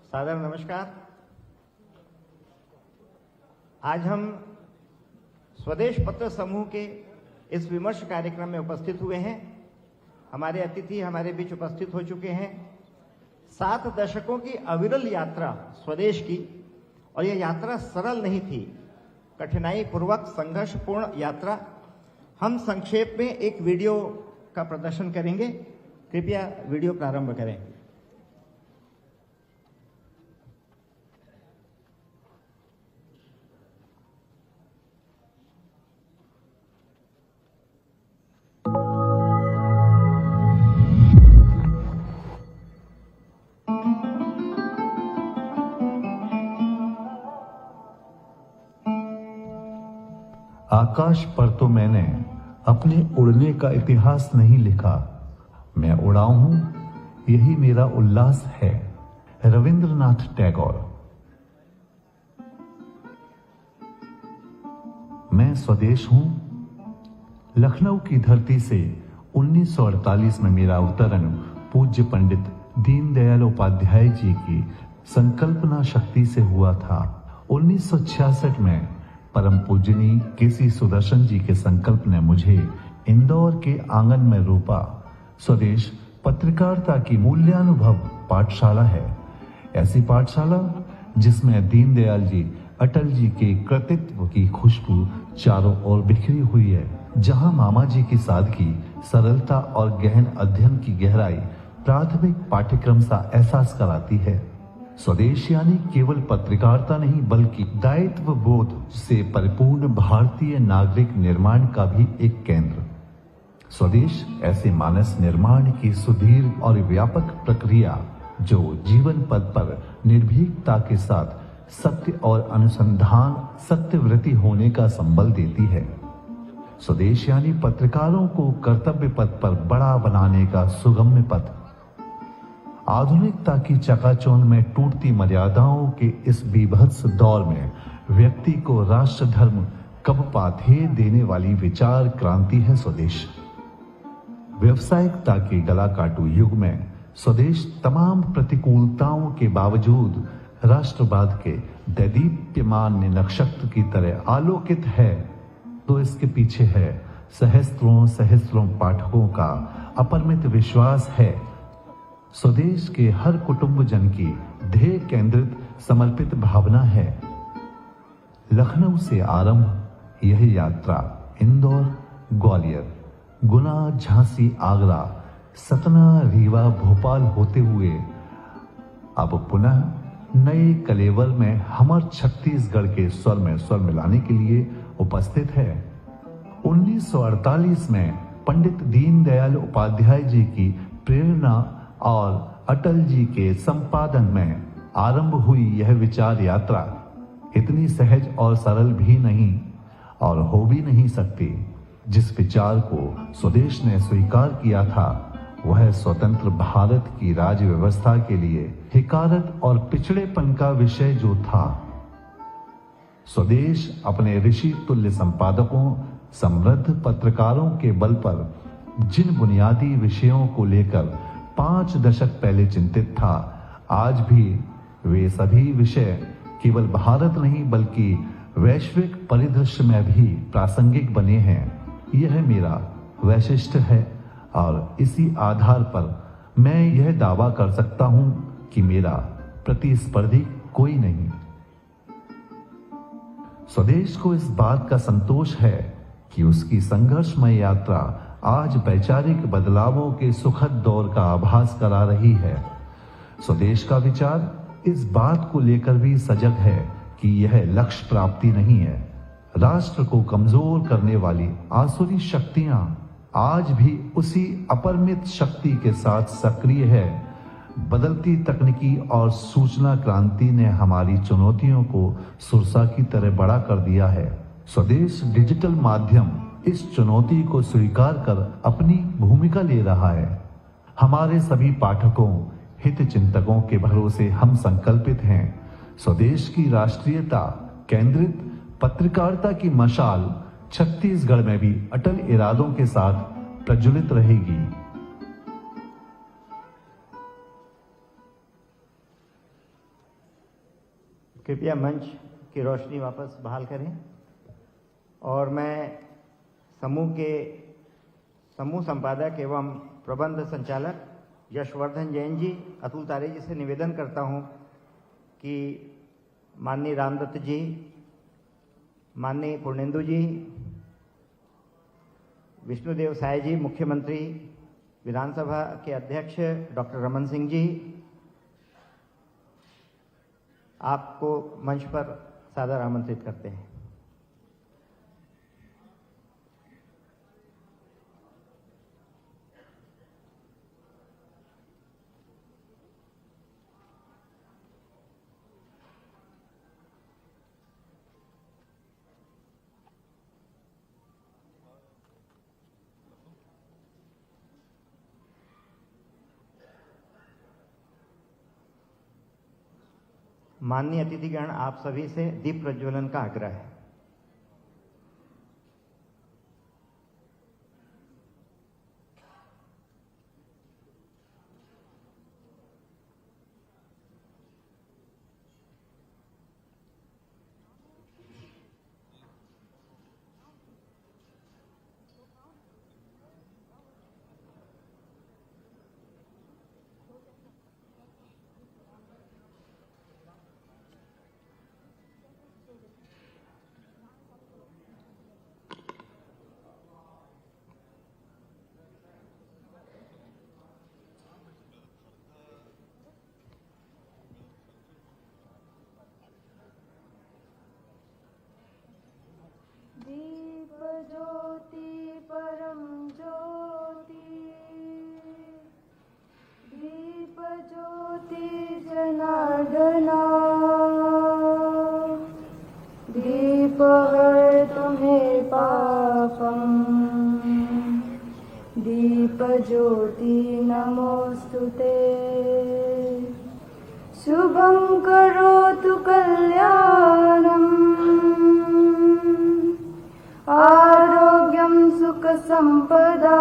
सादर नमस्कार। आज हम स्वदेश पत्र समूह के इस विमर्श कार्यक्रम में उपस्थित हुए हैं। हमारे अतिथि हमारे बीच उपस्थित हो चुके हैं। 7 दशकों की अविरल यात्रा स्वदेश की, और यह यात्रा सरल नहीं थी, कठिनाई पूर्वक संघर्षपूर्ण यात्रा। हम संक्षेप में एक वीडियो का प्रदर्शन करेंगे। कृपया वीडियो प्रारंभ करें। आकाश पर तो मैंने अपने उड़ने का इतिहास नहीं लिखा, मैं उड़ा हूं, यही मेरा उल्लास है। रविंद्रनाथ टैगोर। मैं स्वदेश हूं। लखनऊ की धरती से 1948 में मेरा अवतरण पूज्य पंडित दीनदयाल उपाध्याय जी की संकल्पना शक्ति से हुआ था। 1966 में परम पूजनीय केसी सुदर्शन जी के संकल्प ने मुझे इंदौर के आंगन में रोपा। स्वदेश पत्रकारिता की मूल्यानुभव पाठशाला है। ऐसी पाठशाला जिसमें दीनदयाल जी, अटल जी के कृतित्व की खुशबू चारों ओर बिखरी हुई है, जहां मामा जी की सादगी, सरलता और गहन अध्ययन की गहराई प्राथमिक पाठ्यक्रम सा एहसास कराती है। स्वदेश यानी केवल पत्रकारिता नहीं, बल्कि दायित्व बोध से परिपूर्ण भारतीय नागरिक निर्माण का भी एक केंद्र। स्वदेश ऐसे मानस निर्माण की सुदीर्घ और व्यापक प्रक्रिया जो जीवन पथ पर निर्भीकता के साथ सत्य और अनुसंधान, सत्यवृत्ति होने का संबल देती है। स्वदेश यानी पत्रकारों को कर्तव्य पथ पर बड़ा बनाने का सुगम्य पथ। आधुनिकता की चकाचौंध में टूटती मर्यादाओं के इस बीभत्स दौर में व्यक्ति को राष्ट्र धर्म कब पाथे देने वाली विचार क्रांति है स्वदेश। व्यावसायिकता के गला काटू युग में स्वदेश तमाम प्रतिकूलताओं के बावजूद राष्ट्रवाद के दैदीप्यमान नक्षत्र की तरह आलोकित है। तो इसके पीछे है सहस्त्रों सहस्त्रों पाठकों का अपरिमित विश्वास है। स्वदेश के हर कुटुंब जन की ध्येय केंद्रित समर्पित भावना है। लखनऊ से आरंभ यह यात्रा इंदौर, ग्वालियर, गुना, झांसी, आगरा, सतना, रीवा, भोपाल होते हुए अब पुनः नए कलेवर में हमर छत्तीसगढ़ के स्वर में स्वर मिलाने के लिए उपस्थित है। 1948 में पंडित दीनदयाल उपाध्याय जी की प्रेरणा और अटल जी के संपादन में आरंभ हुई यह विचार यात्रा इतनी सहज और सरल भी नहीं और हो भी नहीं सकती। जिस विचार को स्वदेश ने स्वीकार किया था वह स्वतंत्र भारत की राज्य व्यवस्था के लिए हिकारत और पिछड़ेपन का विषय जो था। स्वदेश अपने ऋषि तुल्य संपादकों, समृद्ध पत्रकारों के बल पर जिन बुनियादी विषयों को लेकर 5 दशक पहले चिंतित था, आज भी वे सभी विषय केवल भारत नहीं बल्कि वैश्विक परिदृश्य में भी प्रासंगिक बने हैं। यह मेरा वैशिष्ट है और इसी आधार पर मैं यह दावा कर सकता हूं कि मेरा प्रतिस्पर्धी कोई नहीं। स्वदेश को इस बात का संतोष है कि उसकी संघर्षमय यात्रा आज वैचारिक बदलावों के सुखद दौर का आभास करा रही है। स्वदेश का विचार इस बात को लेकर भी सजग है कि यह लक्ष्य प्राप्ति नहीं है। राष्ट्र को कमजोर करने वाली आसुरी शक्तियां आज भी उसी अपरिमित शक्ति के साथ सक्रिय है। बदलती तकनीकी और सूचना क्रांति ने हमारी चुनौतियों को सुरसा की तरह बड़ा कर दिया है। स्वदेश डिजिटल माध्यम इस चुनौती को स्वीकार कर अपनी भूमिका ले रहा है। हमारे सभी पाठकों, हित चिंतकों के भरोसे हम संकल्पित हैं। स्वदेश की राष्ट्रीयता केंद्रित पत्रकारिता की मशाल छत्तीसगढ़ में भी अटल इरादों के साथ प्रज्वलित रहेगी। कृपया मंच की रोशनी वापस बहाल करें और मैं समूह संपादक एवं प्रबंध संचालक यशवर्धन जैन जी, अतुल तारे जी से निवेदन करता हूं कि माननीय रामदत्त जी, माननीय पूर्णेंदु जी, विष्णुदेव साय जी, मुख्यमंत्री, विधानसभा के अध्यक्ष डॉक्टर रमन सिंह जी, आपको मंच पर सादर आमंत्रित करते हैं। माननीय अतिथिगण, आप सभी से दीप प्रज्वलन का आग्रह है। दीप ज्योति परम ज्योति, दीप ज्योति जनार्दना, दीप हर तुम्हें पापम, दीप ज्योति नमोस्तुते, शुभं करोतु कल्याणम्, आरोग्यं सुख संपदा,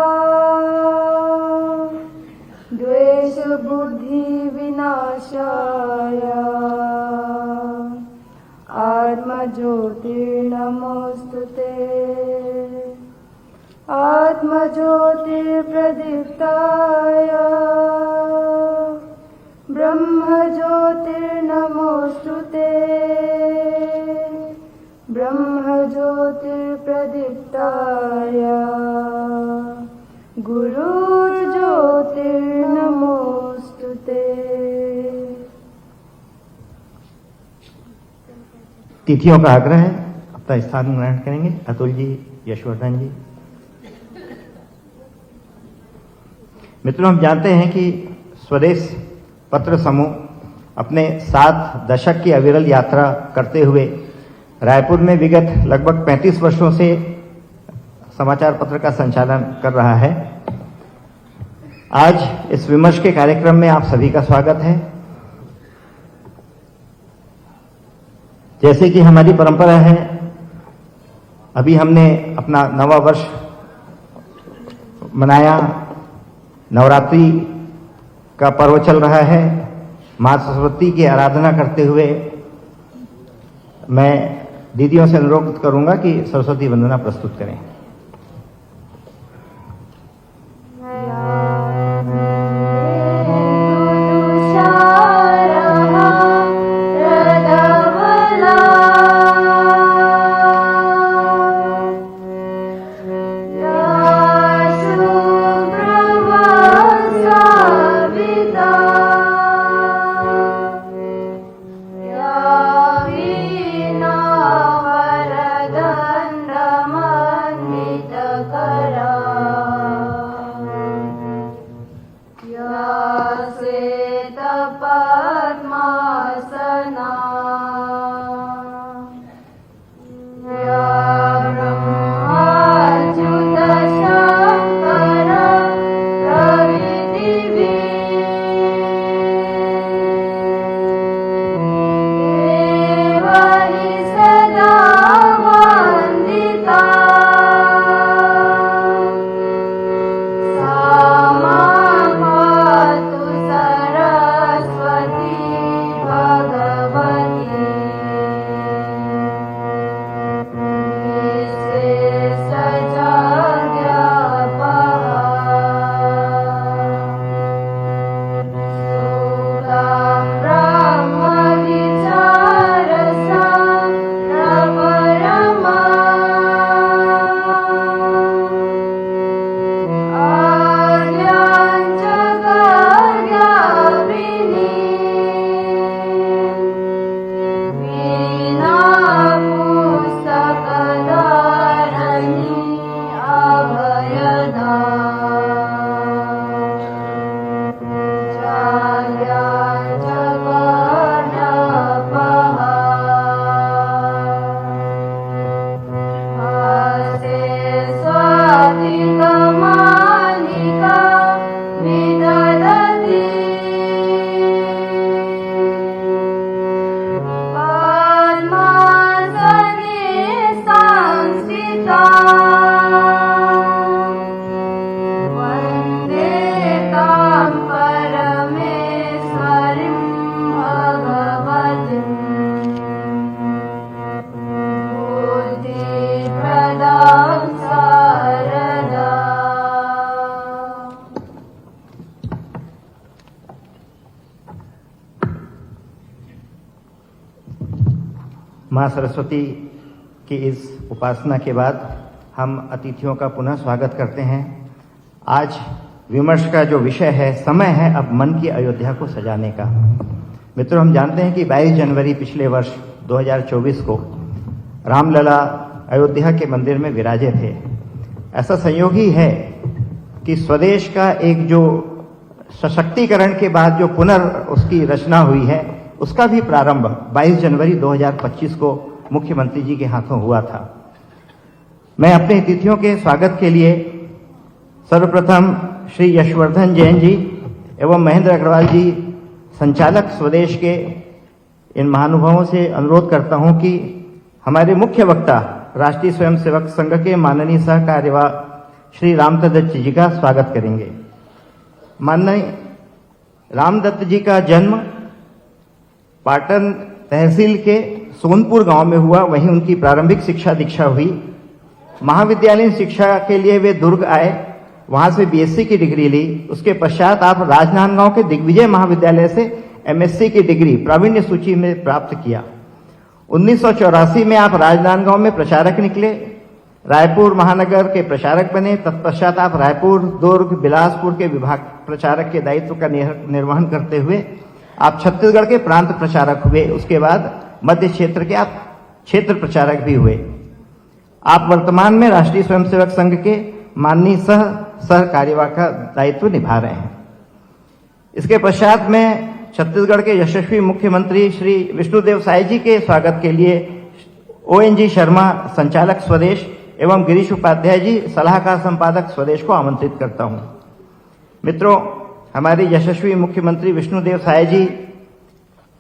द्वेष बुद्धि विनाशाय, आत्म ज्योतिर्नमोस्तुते, आत्म ज्योतिर्प्रदीप्ताय, ब्रह्म ज्योतिर्नमोस्तुते, ब्रह्म ज्योतिर्प्रदीप्ताय, गुरु ज्योतिर्नमोस्तुते। तिथियों का आग्रह है, अपना स्थान ग्रहण करेंगे। अतुल जी, यशवर्धन जी। मित्रों, हम जानते हैं कि स्वदेश पत्र समूह अपने 7 दशक की अविरल यात्रा करते हुए रायपुर में विगत लगभग 35 वर्षों से समाचार पत्र का संचालन कर रहा है। आज इस विमर्श के कार्यक्रम में आप सभी का स्वागत है। जैसे कि हमारी परंपरा है, अभी हमने अपना नवा वर्ष मनाया, नवरात्रि का पर्व चल रहा है। मां सरस्वती की आराधना करते हुए मैं दीदियों से अनुरोध करूंगा कि सरस्वती वंदना प्रस्तुत करें। वरदण्ड माँ सरस्वती की इस उपासना के बाद हम अतिथियों का पुनः स्वागत करते हैं। आज विमर्श का जो विषय है, समय है अब मन की अयोध्या को सजाने का। मित्रों, हम जानते हैं कि 22 जनवरी पिछले वर्ष 2024 को रामलला अयोध्या के मंदिर में विराजे थे। ऐसा संयोग ही है कि स्वदेश का एक जो सशक्तिकरण के बाद जो उसकी रचना हुई है, उसका भी प्रारंभ 22 जनवरी 2025 को मुख्यमंत्री जी के हाथों हुआ था। मैं अपने अतिथियों के स्वागत के लिए सर्वप्रथम श्री यशवर्धन जैन जी एवं महेंद्र अग्रवाल जी, संचालक स्वदेश के, इन महानुभावों से अनुरोध करता हूं कि हमारे मुख्य वक्ता राष्ट्रीय स्वयंसेवक संघ के माननीय सह कार्यवाह श्री रामदत्त जी का स्वागत करेंगे। माननीय रामदत्त जी का जन्म पाटन तहसील के सोनपुर गांव में हुआ। वहीं उनकी प्रारंभिक शिक्षा दीक्षा हुई। महाविद्यालयीन शिक्षा के लिए वे दुर्ग आए, वहां से बीएससी की डिग्री ली। उसके पश्चात आप राजनांदगांव के दिग्विजय महाविद्यालय से एमएससी की डिग्री प्रावीण्य सूची में प्राप्त किया। 1984 में आप राजनांदगांव में प्रचारक निकले, रायपुर महानगर के प्रचारक बने। तत्पश्चात आप रायपुर, दुर्ग, बिलासपुर के विभाग प्रचारक के दायित्व का निर्वहन करते हुए आप छत्तीसगढ़ के प्रांत प्रचारक हुए। उसके बाद मध्य क्षेत्र के आप क्षेत्र प्रचारक भी हुए। आप वर्तमान में राष्ट्रीय स्वयंसेवक संघ के माननीय सह कार्यवाह का दायित्व निभा रहे हैं। इसके पश्चात में छत्तीसगढ़ के यशस्वी मुख्यमंत्री श्री विष्णुदेव साय जी के स्वागत के लिए ONG शर्मा, संचालक स्वदेश, एवं गिरीश उपाध्याय जी, सलाहकार संपादक स्वदेश को आमंत्रित करता हूं। मित्रों, हमारे यशस्वी मुख्यमंत्री विष्णुदेव साय जी,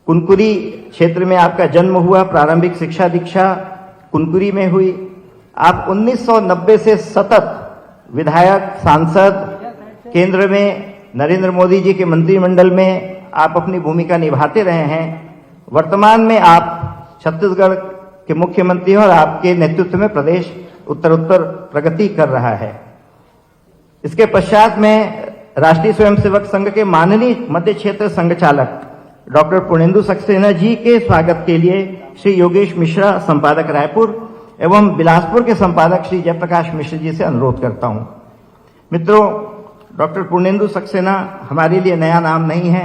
कुनकुरी क्षेत्र में आपका जन्म हुआ। प्रारंभिक शिक्षा दीक्षा कुनकुरी में हुई। आप 1990 से सतत विधायक, सांसद, केंद्र में नरेंद्र मोदी जी के मंत्रिमंडल में आप अपनी भूमिका निभाते रहे हैं। वर्तमान में आप छत्तीसगढ़ के मुख्यमंत्री हैं और आपके नेतृत्व में प्रदेश उत्तर प्रगति कर रहा है। इसके पश्चात में राष्ट्रीय स्वयंसेवक संघ के माननीय मध्य क्षेत्र संघ चालक डॉक्टर पूर्णेंदु सक्सेना जी के स्वागत के लिए श्री योगेश मिश्रा, संपादक रायपुर, एवं बिलासपुर के संपादक श्री जयप्रकाश मिश्र जी से अनुरोध करता हूं। मित्रों, डॉक्टर पूर्णेंदु सक्सेना हमारे लिए नया नाम नहीं है।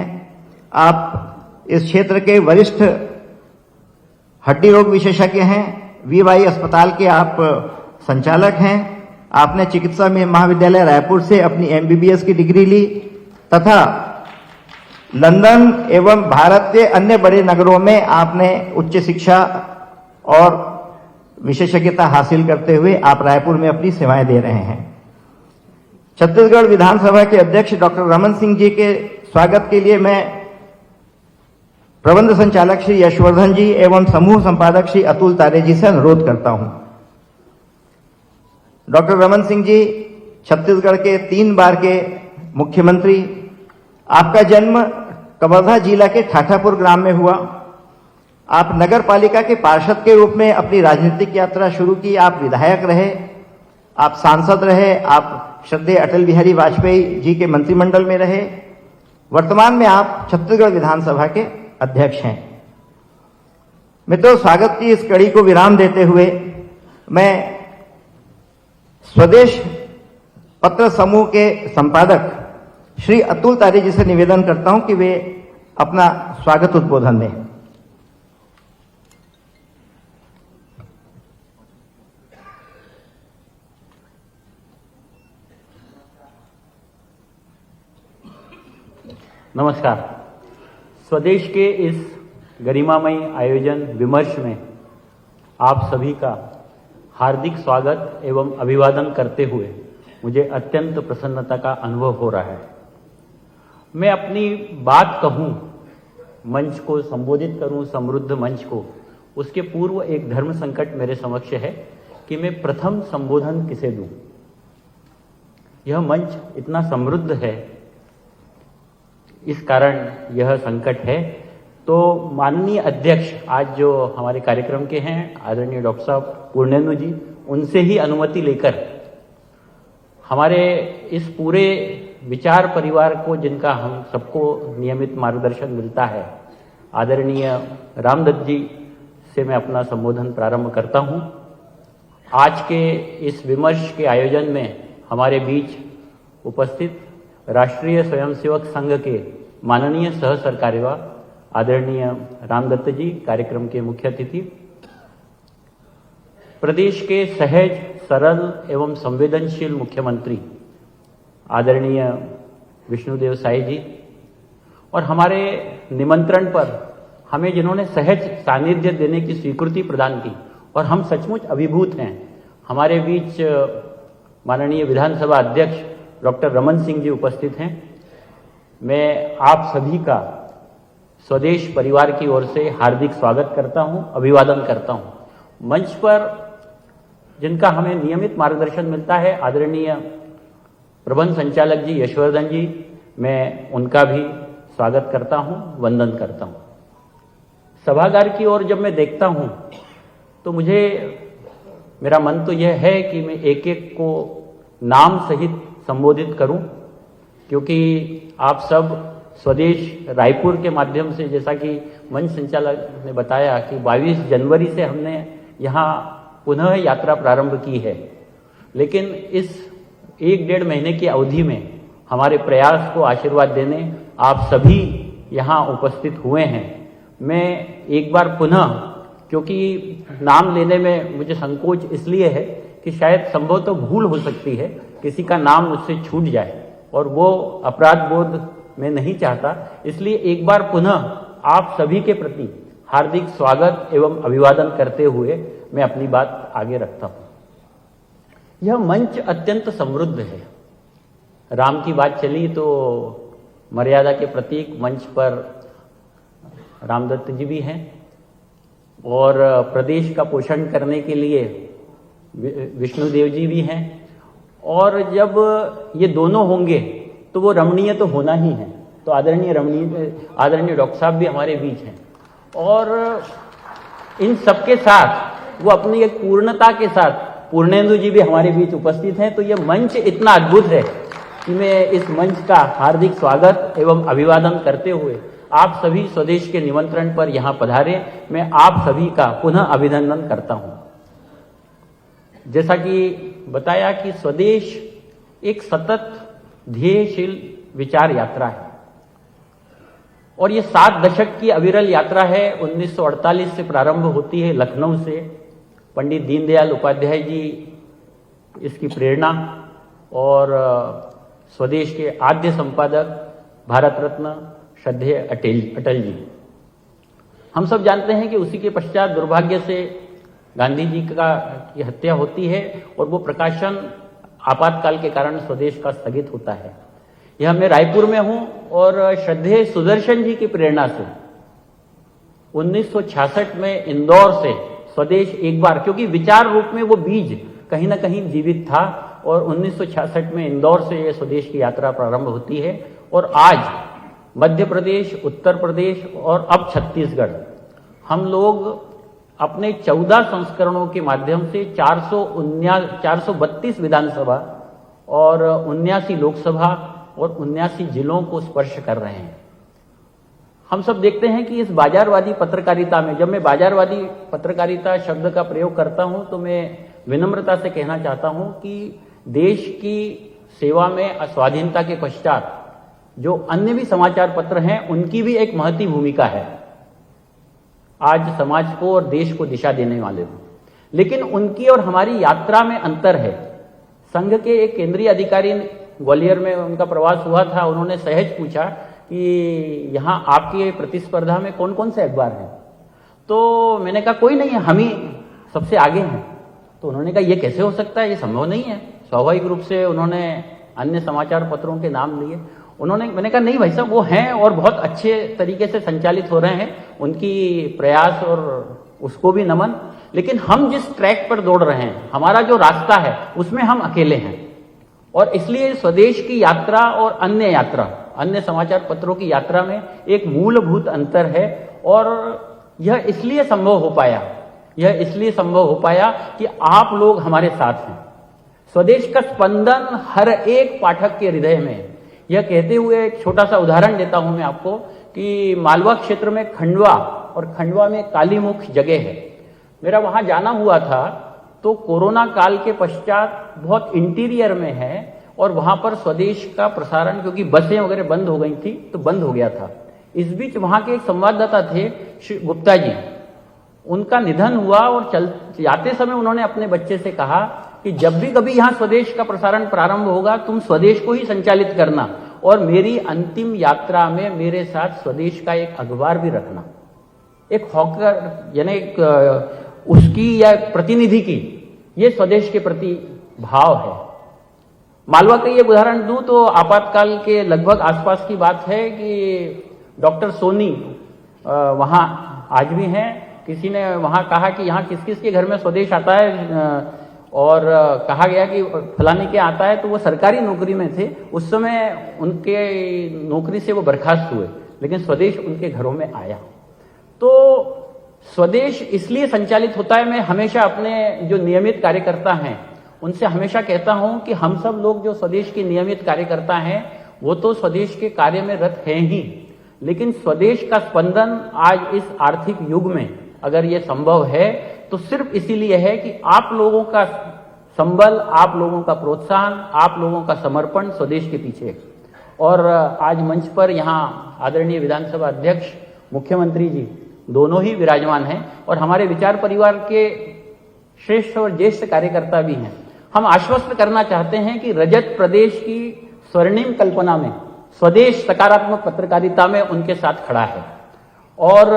आप इस क्षेत्र के वरिष्ठ हड्डी रोग विशेषज्ञ हैं। VY अस्पताल के आप संचालक हैं। आपने चिकित्सा में महाविद्यालय रायपुर से अपनी MBBS की डिग्री ली तथा लंदन एवं भारत के अन्य बड़े नगरों में आपने उच्च शिक्षा और विशेषज्ञता हासिल करते हुए आप रायपुर में अपनी सेवाएं दे रहे हैं। छत्तीसगढ़ विधानसभा के अध्यक्ष डॉक्टर रमन सिंह जी के स्वागत के लिए मैं प्रबंध संचालक श्री यशवर्धन जी एवं समूह संपादक श्री अतुल तारे जी से अनुरोध करता हूं। डॉक्टर रमन सिंह जी छत्तीसगढ़ के 3 बार के मुख्यमंत्री। आपका जन्म कवर्धा जिला के ठाठापुर ग्राम में हुआ। आप नगर पालिका के पार्षद के रूप में अपनी राजनीतिक यात्रा शुरू की। आप विधायक रहे, आप सांसद रहे, आप श्रद्धेय अटल बिहारी वाजपेयी जी के मंत्रिमंडल में रहे। वर्तमान में आप छत्तीसगढ़ विधानसभा के अध्यक्ष हैं। मित्रों, स्वागत की इस कड़ी को विराम देते हुए मैं स्वदेश पत्र समूह के संपादक श्री अतुल तारे जी से निवेदन करता हूं कि वे अपना स्वागत उद्बोधन दें। नमस्कार। स्वदेश के इस गरिमामयी आयोजन विमर्श में आप सभी का हार्दिक स्वागत एवं अभिवादन करते हुए मुझे अत्यंत प्रसन्नता का अनुभव हो रहा है। मैं अपनी बात कहूं, मंच को संबोधित करूं, समृद्ध मंच को, उसके पूर्व एक धर्म संकट मेरे समक्ष है कि मैं प्रथम संबोधन किसे दूं। यह मंच इतना समृद्ध है, इस कारण यह संकट है। तो माननीय अध्यक्ष आज जो हमारे कार्यक्रम के हैं, आदरणीय डॉक्टर साहब पूर्णेंदु जी, उनसे ही अनुमति लेकर हमारे इस पूरे विचार परिवार को, जिनका हम सबको नियमित मार्गदर्शन मिलता है, आदरणीय रामदत्त जी, से मैं अपना संबोधन प्रारंभ करता हूं। आज के इस विमर्श के आयोजन में हमारे बीच उपस्थित राष्ट्रीय स्वयंसेवक संघ के माननीय सह सरकार्यवाह आदरणीय रामदत्त जी, कार्यक्रम के मुख्य अतिथि, प्रदेश के सहज, सरल एवं संवेदनशील मुख्यमंत्री आदरणीय विष्णुदेव साई जी, और हमारे निमंत्रण पर हमें जिन्होंने सहज सानिध्य देने की स्वीकृति प्रदान की और हम सचमुच अभिभूत हैं। हमारे बीच माननीय विधानसभा अध्यक्ष डॉक्टर रमन सिंह जी उपस्थित हैं। मैं आप सभी का स्वदेश परिवार की ओर से हार्दिक स्वागत करता हूं, अभिवादन करता हूं। मंच पर जिनका हमें नियमित मार्गदर्शन मिलता है, आदरणीय प्रबंध संचालक जी यशवर्धन जी, मैं उनका भी स्वागत करता हूं, वंदन करता हूं। सभागार की ओर जब मैं देखता हूं तो मेरा मन तो यह है कि मैं एक एक को नाम सहित संबोधित करूं, क्योंकि आप सब स्वदेश रायपुर के माध्यम से, जैसा कि मंच संचालक ने बताया कि 22 जनवरी से हमने यहाँ पुनः यात्रा प्रारंभ की है, लेकिन इस 1-1.5 महीने की अवधि में हमारे प्रयास को आशीर्वाद देने आप सभी यहाँ उपस्थित हुए हैं। मैं एक बार पुनः, क्योंकि नाम लेने में मुझे संकोच इसलिए है कि शायद संभव तो भूल हो सकती है, किसी का नाम मुझसे छूट जाए, और वो अपराध बोध मैं नहीं चाहता, इसलिए एक बार पुनः आप सभी के प्रति हार्दिक स्वागत एवं अभिवादन करते हुए मैं अपनी बात आगे रखता हूं। यह मंच अत्यंत समृद्ध है। राम की बात चली तो मर्यादा के प्रतीक मंच पर रामदत्त जी भी हैं, और प्रदेश का पोषण करने के लिए विष्णुदेव जी भी हैं, और जब ये दोनों होंगे तो वो रमणीय तो होना ही है। तो आदरणीय डॉक्टर साहब भी हमारे बीच हैं, और इन सबके साथ वो अपनी एक पूर्णता के साथ पूर्णेंदु जी भी हमारे बीच उपस्थित हैं। तो ये मंच इतना अद्भुत है कि मैं इस मंच का हार्दिक स्वागत एवं अभिवादन करते हुए आप सभी स्वदेश के निमंत्रण पर यहाँ पधारे, मैं आप सभी का पुनः अभिनंदन करता हूं। जैसा कि बताया कि स्वदेश एक सतत ध्येयशील विचार यात्रा है, और ये 7 दशक की अविरल यात्रा है। 1948 से प्रारंभ होती है लखनऊ से। पंडित दीनदयाल उपाध्याय जी इसकी प्रेरणा, और स्वदेश के आद्य संपादक भारत रत्न श्रद्धेय अटल जी। हम सब जानते हैं कि उसी के पश्चात दुर्भाग्य से गांधी जी की हत्या होती है, और वो प्रकाशन आपातकाल के कारण स्वदेश का स्थगित होता है। यह मैं रायपुर में हूं, और श्रद्धेय सुदर्शन जी की प्रेरणा से 1966 में इंदौर से स्वदेश एक बार, क्योंकि विचार रूप में वो बीज कहीं ना कहीं जीवित था, और 1966 में इंदौर से ये स्वदेश की यात्रा प्रारंभ होती है। और आज मध्य प्रदेश, उत्तर प्रदेश और अब छत्तीसगढ़, हम लोग अपने 14 संस्करणों के माध्यम से 432 विधानसभा और 79 लोकसभा और 79 जिलों को स्पर्श कर रहे हैं। हम सब देखते हैं कि इस बाजारवादी पत्रकारिता में, जब मैं बाजारवादी पत्रकारिता शब्द का प्रयोग करता हूं तो मैं विनम्रता से कहना चाहता हूं कि देश की सेवा में स्वाधीनता के पश्चात जो अन्य भी समाचार पत्र हैं, उनकी भी एक महती भूमिका है आज समाज को और देश को दिशा देने वाले को। लेकिन उनकी और हमारी यात्रा में अंतर है। संघ के एक केंद्रीय अधिकारी, ग्वालियर में उनका प्रवास हुआ था, उन्होंने सहज पूछा कि यहाँ आपकी प्रतिस्पर्धा में कौन कौन से अखबार हैं? तो मैंने कहा कोई नहीं है, हम ही सबसे आगे हैं। तो उन्होंने कहा ये कैसे हो सकता है, ये संभव नहीं है। स्वाभाविक रूप से उन्होंने अन्य समाचार पत्रों के नाम लिए। मैंने कहा नहीं भाई साहब, वो हैं और बहुत अच्छे तरीके से संचालित हो रहे हैं, उनकी प्रयास और उसको भी नमन। लेकिन हम जिस ट्रैक पर दौड़ रहे हैं, हमारा जो रास्ता है, उसमें हम अकेले हैं। और इसलिए स्वदेश की यात्रा और अन्य समाचार पत्रों की यात्रा में एक मूलभूत अंतर है। और यह इसलिए संभव हो पाया कि आप लोग हमारे साथ हैं। स्वदेश का स्पंदन हर एक पाठक के हृदय में है। यह कहते हुए एक छोटा सा उदाहरण देता हूं मैं आपको कि मालवा क्षेत्र में खंडवा और खंडवा में कालीमुख जगह है। मेरा वहां जाना हुआ था, तो कोरोना काल के पश्चात बहुत इंटीरियर में है और वहां पर स्वदेश का प्रसारण, क्योंकि बसें वगैरह बंद हो गई थी तो बंद हो गया था। इस बीच वहां के एक संवाददाता थे श्री गुप्ता जी, उनका निधन हुआ और जाते समय उन्होंने अपने बच्चे से कहा कि जब भी कभी यहां स्वदेश का प्रसारण प्रारंभ होगा तुम स्वदेश को ही संचालित करना और मेरी अंतिम यात्रा में मेरे साथ स्वदेश का एक अखबार भी रखना। एक हॉकर यानी उसकी या प्रतिनिधि की ये स्वदेश के प्रति भाव है। मालवा का ये उदाहरण दूं तो आपातकाल के लगभग आसपास की बात है कि डॉक्टर सोनी वहां आज भी हैं। किसी ने वहां कहा कि यहाँ किस किस के घर में स्वदेश आता है और कहा गया कि फलाने के आता है, तो वो सरकारी नौकरी में थे। उस समय उनके नौकरी से वो बर्खास्त हुए, लेकिन स्वदेश उनके घरों में आया। तो स्वदेश इसलिए संचालित होता है, मैं हमेशा अपने जो नियमित कार्यकर्ता हैं उनसे हमेशा कहता हूं कि हम सब लोग जो स्वदेश के नियमित कार्यकर्ता हैं वो तो स्वदेश के कार्य में रत हैं ही, लेकिन स्वदेश का स्पंदन आज इस आर्थिक युग में अगर ये संभव है तो सिर्फ इसीलिए है कि आप लोगों का संबल, आप लोगों का प्रोत्साहन, आप लोगों का समर्पण स्वदेश के पीछे है। और आज मंच पर यहाँ आदरणीय विधानसभा अध्यक्ष, मुख्यमंत्री जी दोनों ही विराजमान हैं और हमारे विचार परिवार के श्रेष्ठ और ज्येष्ठ कार्यकर्ता भी हैं। हम आश्वस्त करना चाहते हैं कि रजत प्रदेश की स्वर्णिम कल्पना में स्वदेश सकारात्मक पत्रकारिता में उनके साथ खड़ा है और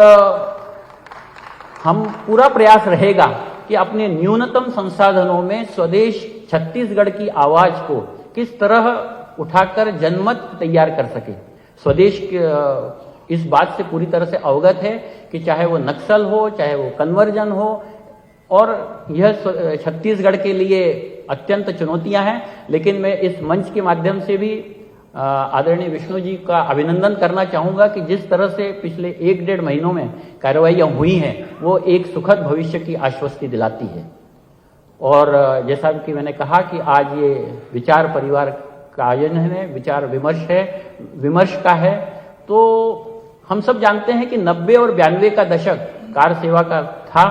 हम पूरा प्रयास रहेगा कि अपने न्यूनतम संसाधनों में स्वदेश छत्तीसगढ़ की आवाज को किस तरह उठाकर जनमत तैयार कर सके। स्वदेश इस बात से पूरी तरह से अवगत है कि चाहे वो नक्सल हो, चाहे वो कन्वर्जन हो, और यह छत्तीसगढ़ के लिए अत्यंत चुनौतियां हैं। लेकिन मैं इस मंच के माध्यम से भी आदरणीय विष्णु जी का अभिनंदन करना चाहूंगा कि जिस तरह से पिछले 1-1.5 महीनों में कार्रवाइयां हुई हैं वो एक सुखद भविष्य की आश्वस्ति दिलाती है। और जैसा कि मैंने कहा कि आज ये विचार परिवार का आयोजन है, विचार विमर्श का है, तो हम सब जानते हैं कि 90 और 92 का दशक कार सेवा का था,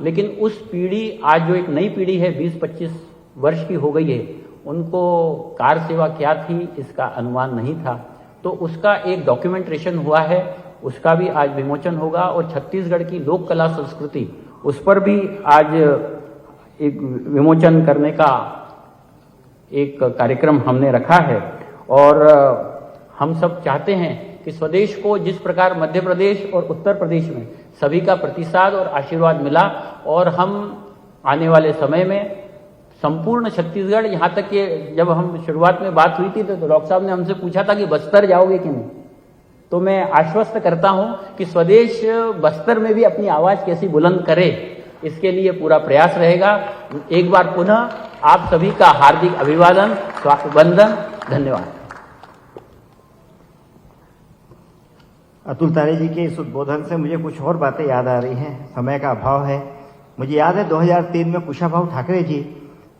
लेकिन उस पीढ़ी आज जो एक नई पीढ़ी है 20-25 वर्ष की हो गई है, उनको कार सेवा क्या थी इसका अनुमान नहीं था। तो उसका एक डॉक्यूमेंटेशन हुआ है, उसका भी आज विमोचन होगा और छत्तीसगढ़ की लोक कला संस्कृति उस पर भी आज एक विमोचन करने का एक कार्यक्रम हमने रखा है। और हम सब चाहते हैं कि स्वदेश को जिस प्रकार मध्य प्रदेश और उत्तर प्रदेश में सभी का प्रतिसाद और आशीर्वाद मिला, और हम आने वाले समय में संपूर्ण छत्तीसगढ़, यहाँ तक कि जब हम शुरुआत में बात हुई थी तो डॉक्टर साहब ने हमसे पूछा था कि बस्तर जाओगे कि नहीं, तो मैं आश्वस्त करता हूं कि स्वदेश बस्तर में भी अपनी आवाज कैसी बुलंद करे, इसके लिए पूरा प्रयास रहेगा। एक बार पुनः आप सभी का हार्दिक अभिवादन, वंदन, धन्यवाद। अतुल तारे जी के इस उद्बोधन से मुझे कुछ और बातें याद आ रही हैं, समय का अभाव है। मुझे याद है 2003 में कुशाभाऊ ठाकरे जी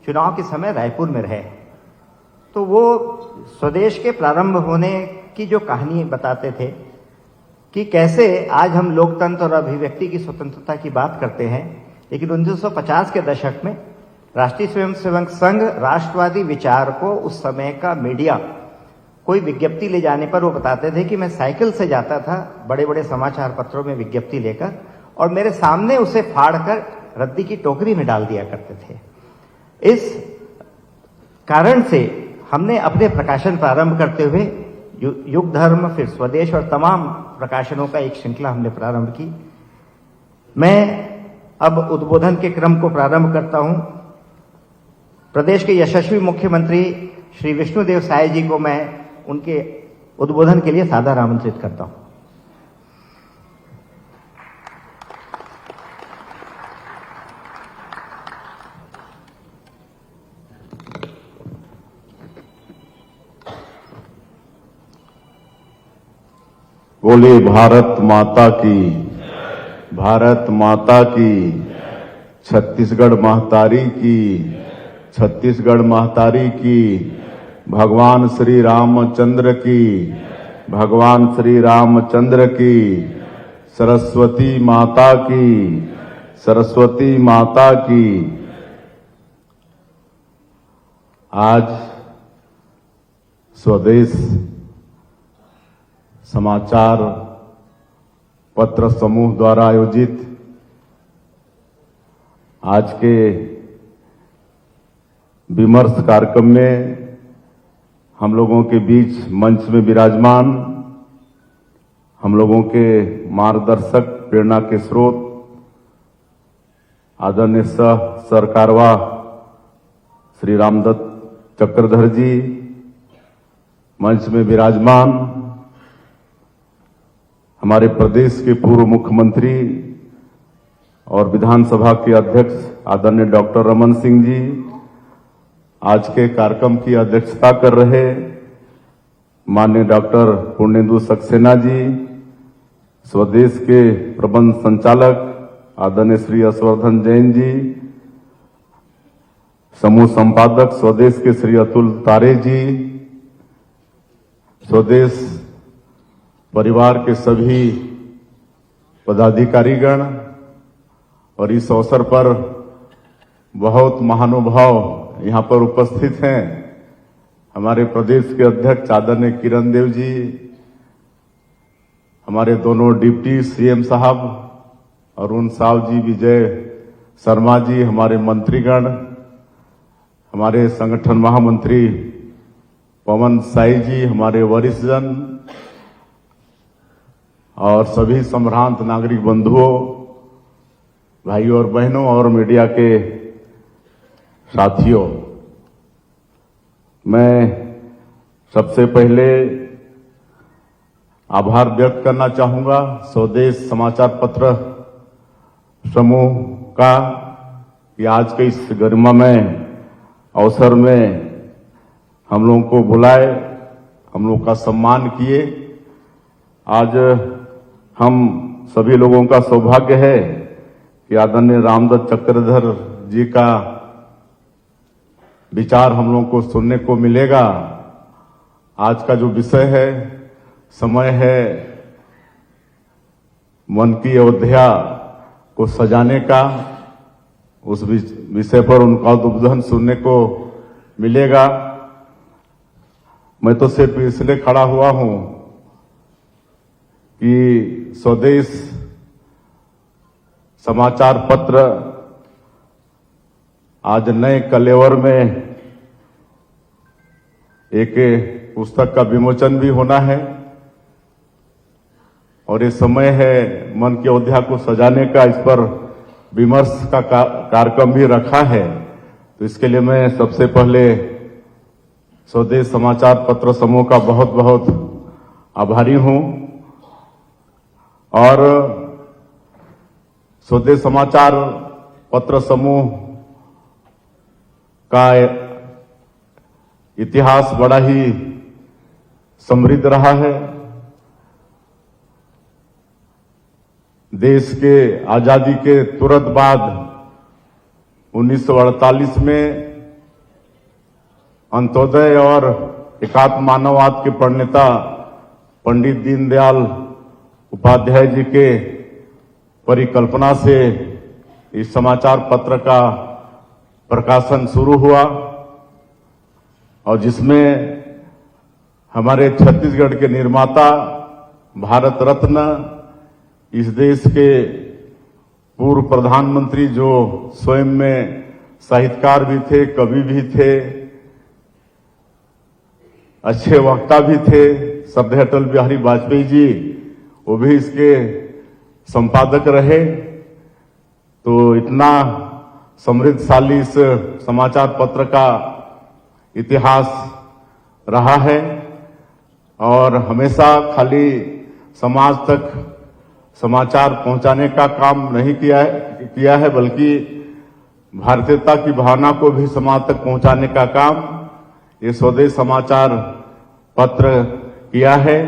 चुनाव के समय रायपुर में रहे, तो वो स्वदेश के प्रारंभ होने की जो कहानी बताते थे कि कैसे आज हम लोकतंत्र और अभिव्यक्ति की स्वतंत्रता की बात करते हैं, लेकिन 1950 के दशक में राष्ट्रीय स्वयंसेवक संघ राष्ट्रवादी विचार को उस समय का मीडिया कोई विज्ञप्ति ले जाने पर वो बताते थे कि मैं साइकिल से जाता था बड़े बड़े समाचार पत्रों में विज्ञप्ति लेकर, और मेरे सामने उसे फाड़कर रद्दी की टोकरी में डाल दिया करते थे। इस कारण से हमने अपने प्रकाशन प्रारंभ करते हुए युग धर्म, फिर स्वदेश और तमाम प्रकाशनों का एक श्रृंखला हमने प्रारंभ की। मैं अब उद्बोधन के क्रम को प्रारंभ करता हूं। प्रदेश के यशस्वी मुख्यमंत्री श्री विष्णुदेव साय जी को मैं उनके उद्बोधन के लिए सादर आमंत्रित करता हूं। बोले भारत माता की, भारत माता की, छत्तीसगढ़ महतारी की, छत्तीसगढ़ महतारी की, भगवान श्री रामचंद्र की, भगवान श्री रामचंद्र की, सरस्वती माता की, सरस्वती माता की। आज स्वदेश समाचार पत्र समूह द्वारा आयोजित आज के विमर्श कार्यक्रम में हम लोगों के बीच मंच में विराजमान हम लोगों के मार्गदर्शक, प्रेरणा के स्रोत आदरणीय सह सरकारवा श्री रामदत्त चक्रधर जी, मंच में विराजमान हमारे प्रदेश के पूर्व मुख्यमंत्री और विधानसभा के अध्यक्ष आदरणीय डॉक्टर रमन सिंह जी, आज के कार्यक्रम की अध्यक्षता कर रहे माननीय डॉक्टर पूर्णेंदु सक्सेना जी, स्वदेश के प्रबंध संचालक आदरणीय श्री हर्षवर्धन जैन जी, समूह संपादक स्वदेश के श्री अतुल तारे जी, स्वदेश परिवार के सभी पदाधिकारीगण और इस अवसर पर बहुत महानुभाव यहां पर उपस्थित हैं। हमारे प्रदेश के अध्यक्ष आदरणीय किरण देव जी, हमारे दोनों डिप्टी सीएम साहब अरुण साव जी, विजय शर्मा जी, हमारे मंत्रीगण, हमारे संगठन महामंत्री पवन साई जी, हमारे वरिष्ठजन और सभी संभ्रांत नागरिक बंधुओं, भाइयों और बहनों और मीडिया के साथियों, मैं सबसे पहले आभार व्यक्त करना चाहूंगा स्वदेश समाचार पत्र समूह का कि आज के इस गरिमामय अवसर में हम लोगों को बुलाए, हम लोग का सम्मान किए। आज हम सभी लोगों का सौभाग्य है कि आदरणीय रामदत्त चक्रधर जी का विचार हम लोगों को सुनने को मिलेगा। आज का जो विषय है, समय है मन की अयोध्या को सजाने का, उस विषय पर उनका उद्बोधन सुनने को मिलेगा। मैं तो सिर्फ इसलिए खड़ा हुआ हूं कि स्वदेश समाचार पत्र आज नए कलेवर में एक पुस्तक का विमोचन भी होना है और ये समय है मन की अयोध्या को सजाने का, इस पर विमर्श का कार्यक्रम भी रखा है। तो इसके लिए मैं सबसे पहले स्वदेश समाचार पत्र समूह का बहुत बहुत आभारी हूं और स्वदेश समाचार पत्र समूह का इतिहास बड़ा ही समृद्ध रहा है। देश के आजादी के तुरंत बाद 1948 में अंत्योदय और एकात्म मानववाद के प्रणेता पंडित दीनदयाल उपाध्याय जी के परिकल्पना से इस समाचार पत्र का प्रकाशन शुरू हुआ और जिसमें हमारे छत्तीसगढ़ के निर्माता, भारत रत्न, इस देश के पूर्व प्रधानमंत्री जो स्वयं में साहित्यकार भी थे, कवि भी थे, अच्छे वक्ता भी थे, श्रद्धेय अटल बिहारी वाजपेयी जी, वो भी इसके संपादक रहे। तो इतना समृद्धशाली इस समाचार पत्र का इतिहास रहा है और हमेशा खाली समाज तक समाचार पहुंचाने का काम नहीं किया है बल्कि भारतीयता की भावना को भी समाज तक पहुंचाने का काम ये स्वदेश समाचार पत्र किया है।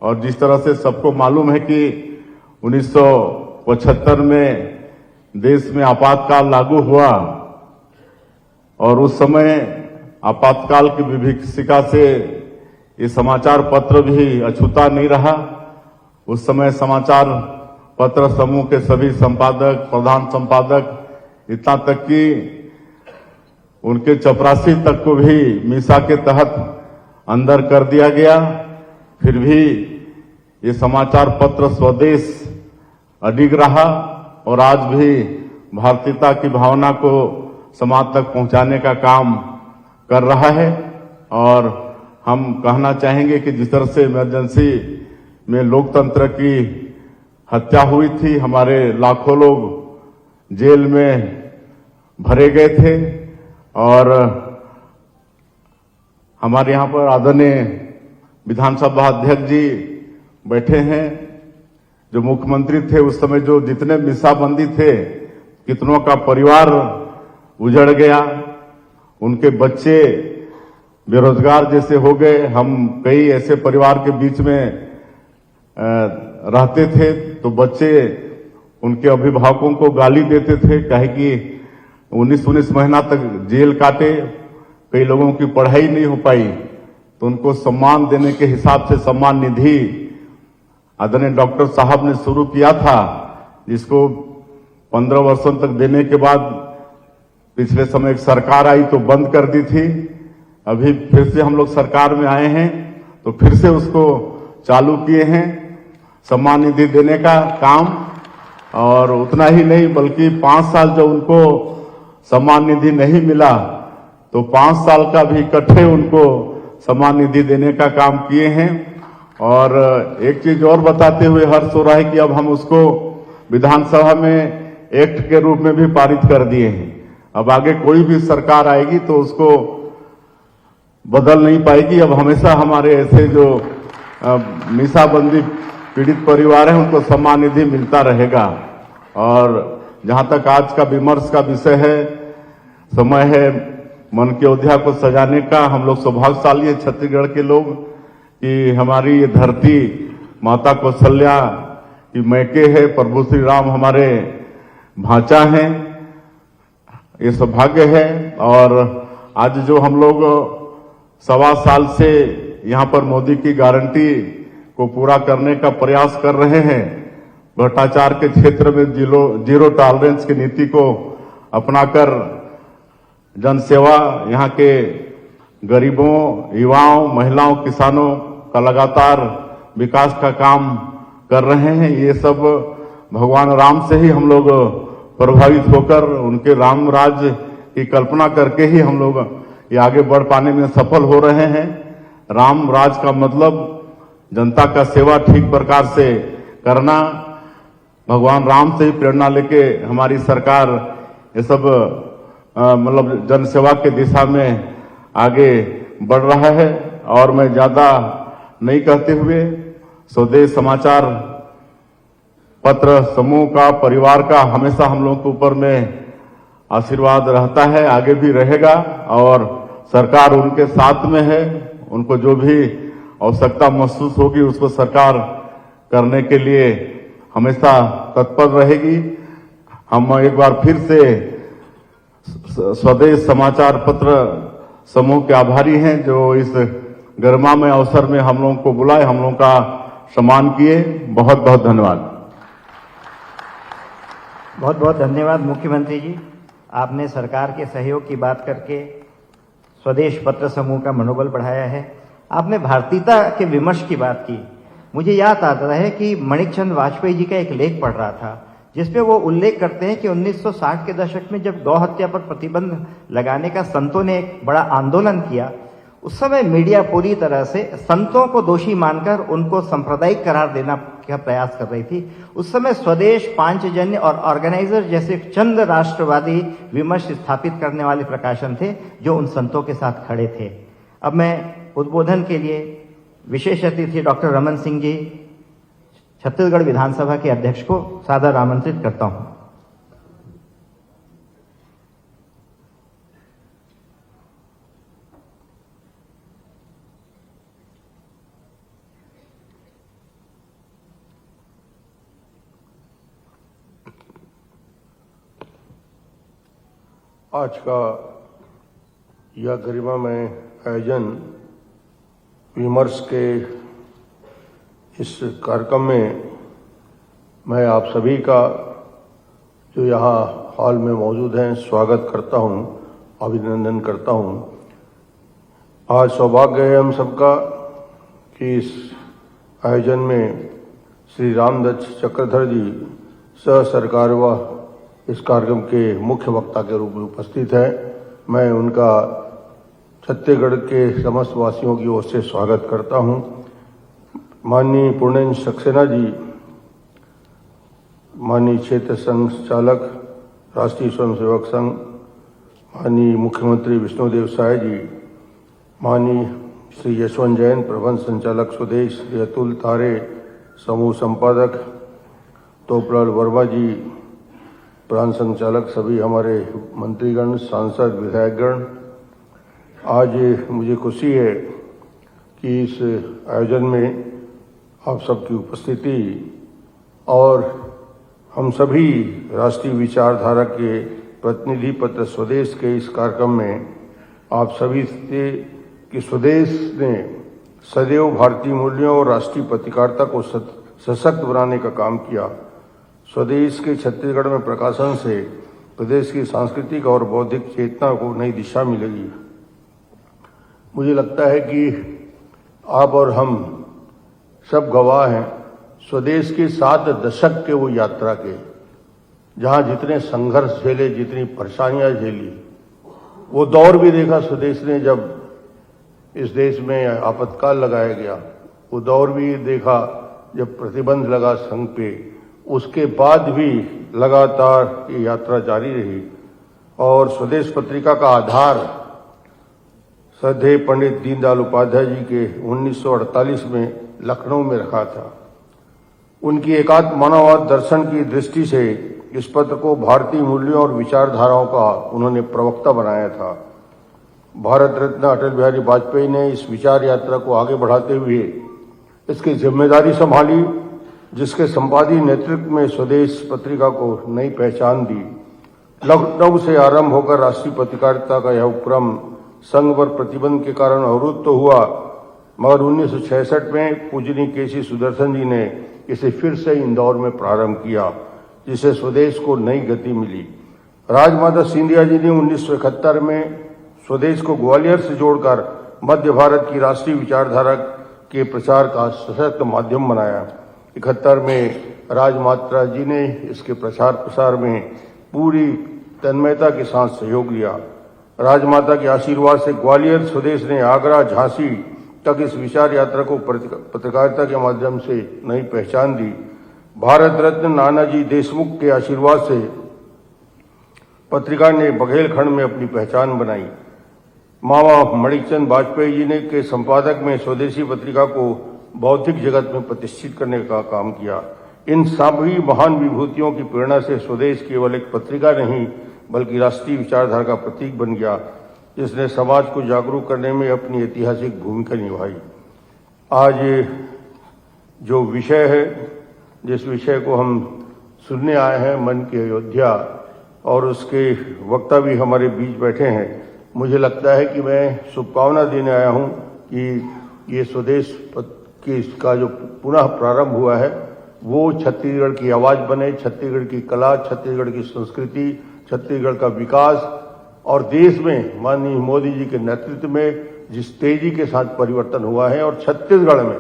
और जिस तरह से सबको मालूम है कि 1975 में देश में आपातकाल लागू हुआ और उस समय आपातकाल की विभीषिका से ये समाचार पत्र भी अछूता नहीं रहा। उस समय समाचार पत्र समूह के सभी संपादक, प्रधान संपादक, इतना तक कि उनके चपरासी तक को भी मीसा के तहत अंदर कर दिया गया। फिर भी ये समाचार पत्र स्वदेश अडिग रहा और आज भी भारतीयता की भावना को समाज तक पहुंचाने का काम कर रहा है। और हम कहना चाहेंगे कि जिस तरह से इमरजेंसी में लोकतंत्र की हत्या हुई थी, हमारे लाखों लोग जेल में भरे गए थे और हमारे यहाँ पर आदरणीय विधानसभा अध्यक्ष जी बैठे हैं, जो मुख्यमंत्री थे उस समय, जो जितने मीसाबंदी थे, कितनों का परिवार उजड़ गया, उनके बच्चे बेरोजगार जैसे हो गए। हम कई ऐसे परिवार के बीच में रहते थे तो बच्चे उनके अभिभावकों को गाली देते थे, कहे कि 19 महीना तक जेल काटे, कई लोगों की पढ़ाई नहीं हो पाई, तो उनको सम्मान देने के हिसाब से सम्मान निधि आदरणीय डॉक्टर साहब ने शुरू किया था, जिसको 15 वर्षों तक देने के बाद पिछले समय एक सरकार आई तो बंद कर दी थी। अभी फिर से हम लोग सरकार में आए हैं तो फिर से उसको चालू किए हैं, सम्मान निधि देने का काम। और उतना ही नहीं बल्कि 5 साल जब उनको सम्मान निधि नहीं मिला तो 5 साल का भी इकट्ठे उनको सम्मान निधि देने का काम किए हैं। और एक चीज और बताते हुए हर्ष हो रहा है कि अब हम उसको विधानसभा में एक्ट के रूप में भी पारित कर दिए हैं। अब आगे कोई भी सरकार आएगी तो उसको बदल नहीं पाएगी। अब हमेशा हमारे ऐसे जो मीसाबंदी पीड़ित परिवार हैं उनको सम्मान निधि मिलता रहेगा। और जहां तक आज का विमर्श का विषय है, समय है मन की अयोध्या को सजाने का, हम लोग सौभाग्यशाली है छत्तीसगढ़ के लोग कि हमारी ये धरती माता कौशल्या की मैके है, प्रभु श्री राम हमारे भांचा हैं, ये सौभाग्य है। और आज जो हम लोग 1.25 साल से यहाँ पर मोदी की गारंटी को पूरा करने का प्रयास कर रहे हैं, भ्रष्टाचार के क्षेत्र में जीरो टॉलरेंस की नीति को अपनाकर जनसेवा, यहाँ के गरीबों, युवाओं, महिलाओं, किसानों का लगातार विकास का काम कर रहे हैं। ये सब भगवान राम से ही हम लोग प्रभावित होकर उनके राम राज्य की कल्पना करके ही हम लोग ये आगे बढ़ पाने में सफल हो रहे हैं। राम राज का मतलब जनता का सेवा ठीक प्रकार से करना। भगवान राम से ही प्रेरणा लेके हमारी सरकार ये सब मतलब जनसेवा के दिशा में आगे बढ़ रहा है। और मैं ज्यादा नहीं कहते हुए स्वदेश समाचार पत्र समूह का, परिवार का हमेशा हम लोगों के ऊपर में आशीर्वाद रहता है, आगे भी रहेगा। और सरकार उनके साथ में है, उनको जो भी आवश्यकता महसूस होगी उसको सरकार करने के लिए हमेशा तत्पर रहेगी। हम एक बार फिर से स्वदेश समाचार पत्र समूह के आभारी हैं जो इस गरिमामय अवसर में हम लोगों को बुलाए, हम लोगों का सम्मान किए। बहुत बहुत धन्यवाद। बहुत बहुत धन्यवाद मुख्यमंत्री जी, आपने सरकार के सहयोग की बात करके स्वदेश पत्र समूह का मनोबल बढ़ाया है। आपने भारतीयता के विमर्श की बात की। मुझे याद आता है कि माणिकचंद वाजपेयी जी का एक लेख पढ़ रहा था जिसपे वो उल्लेख करते हैं कि 1960 के दशक में जब गौ हत्या पर प्रतिबंध लगाने का संतों ने एक बड़ा आंदोलन किया, उस समय मीडिया पूरी तरह से संतों को दोषी मानकर उनको सांप्रदायिक करार देना का प्रयास कर रही थी। उस समय स्वदेश, पांचजन्य और ऑर्गेनाइजर जैसे चंद राष्ट्रवादी विमर्श स्थापित करने वाले प्रकाशन थे जो उन संतों के साथ खड़े थे। अब मैं उद्बोधन के लिए विशेष अतिथि डॉक्टर रमन सिंह जी, छत्तीसगढ़ विधानसभा के अध्यक्ष को सादर आमंत्रित करता हूं। आज का यह गरिमामय आयोजन विमर्श के इस कार्यक्रम में मैं आप सभी का जो यहाँ हॉल में मौजूद हैं स्वागत करता हूँ, अभिनंदन करता हूँ। आज सौभाग्य है हम सबका कि इस आयोजन में श्री रामदत्त चक्रधर जी सह सरकार्यवाह इस कार्यक्रम के मुख्य वक्ता के रूप में उपस्थित हैं। मैं उनका छत्तीसगढ़ के समस्त वासियों की ओर से स्वागत करता हूं। माननीय पूर्णेंद्र सक्सेना जी, माननीय क्षेत्र संघ चालक, राष्ट्रीय स्वयंसेवक संघ, माननीय मुख्यमंत्री विष्णुदेव साय जी, माननीय श्री यशवंत जैन, प्रबंध संचालक स्वदेश, श्री अतुल तारे, समूह संपादक तोपलाल वर्मा जी, प्रांत संचालक, सभी हमारे मंत्रीगण, सांसद, विधायकगण, आज मुझे खुशी है कि इस आयोजन में आप सबकी उपस्थिति और हम सभी राष्ट्रीय विचारधारा के प्रतिनिधि पत्र स्वदेश के इस कार्यक्रम में आप सभी से कि स्वदेश ने सदैव भारतीय मूल्यों और राष्ट्रीय पत्रकारिता को सशक्त बनाने का काम किया। स्वदेश के छत्तीसगढ़ में प्रकाशन से प्रदेश की सांस्कृतिक और बौद्धिक चेतना को नई दिशा मिलेगी। मुझे लगता है कि आप और हम सब गवाह हैं स्वदेश के 7 दशक के वो यात्रा के, जहां जितने संघर्ष झेले, जितनी परेशानियां झेली, वो दौर भी देखा स्वदेश ने जब इस देश में आपातकाल लगाया गया, वो दौर भी देखा जब प्रतिबंध लगा संघ पे, उसके बाद भी लगातार ये यात्रा जारी रही। और स्वदेश पत्रिका का आधार श्रद्धेय पंडित दीनदयाल उपाध्याय जी के 1948 में लखनऊ में रखा था। उनकी एकात्म मानववाद दर्शन की दृष्टि से इस पत्र को भारतीय मूल्यों और विचारधाराओं का उन्होंने प्रवक्ता बनाया था। भारत रत्न अटल बिहारी वाजपेयी ने इस विचार यात्रा को आगे बढ़ाते हुए इसकी जिम्मेदारी संभाली, जिसके संपादकीय नेतृत्व में स्वदेश पत्रिका को नई पहचान दी। लखनऊ से आरंभ होकर राष्ट्रीय पत्रकारिता का यह उपक्रम संघ पर प्रतिबंध के कारण अवरुद्ध तो हुआ, मगर 1966 में पूजनीय केसी सुदर्शन जी ने इसे फिर से इंदौर में प्रारंभ किया, जिससे स्वदेश को नई गति मिली। राजमाता सिंधिया जी ने 1971 में स्वदेश को ग्वालियर से जोड़कर मध्य भारत की राष्ट्रीय विचारधारा के प्रचार का सशक्त माध्यम बनाया। 71 में राजमाता जी ने इसके प्रचार प्रसार में पूरी तन्मयता के साथ सहयोग लिया। राजमाता के आशीर्वाद से ग्वालियर स्वदेश ने आगरा, झांसी तक इस विचार यात्रा को पत्रकारिता के माध्यम से नई पहचान दी। भारत रत्न नानाजी देशमुख के आशीर्वाद से पत्रिका ने बघेलखंड में अपनी पहचान बनाई। मामा मणिकचंद वाजपेयी जी ने के संपादक में स्वदेशी पत्रिका को बौद्धिक जगत में प्रतिष्ठित करने का काम किया। इन सभी महान विभूतियों की प्रेरणा से स्वदेश केवल एक पत्रिका नहीं बल्कि राष्ट्रीय विचारधारा का प्रतीक बन गया, जिसने समाज को जागरूक करने में अपनी ऐतिहासिक भूमिका निभाई। आज जो विषय है, जिस विषय को हम सुनने आए हैं, मन की अयोध्या, और उसके वक्ता भी हमारे बीच बैठे हैं, मुझे लगता है कि मैं शुभकामना देने आया हूं कि ये स्वदेश का जो पुनः प्रारंभ हुआ है वो छत्तीसगढ़ की आवाज बने, छत्तीसगढ़ की कला, छत्तीसगढ़ की संस्कृति, छत्तीसगढ़ का विकास, और देश में माननीय मोदी जी के नेतृत्व में जिस तेजी के साथ परिवर्तन हुआ है, और छत्तीसगढ़ में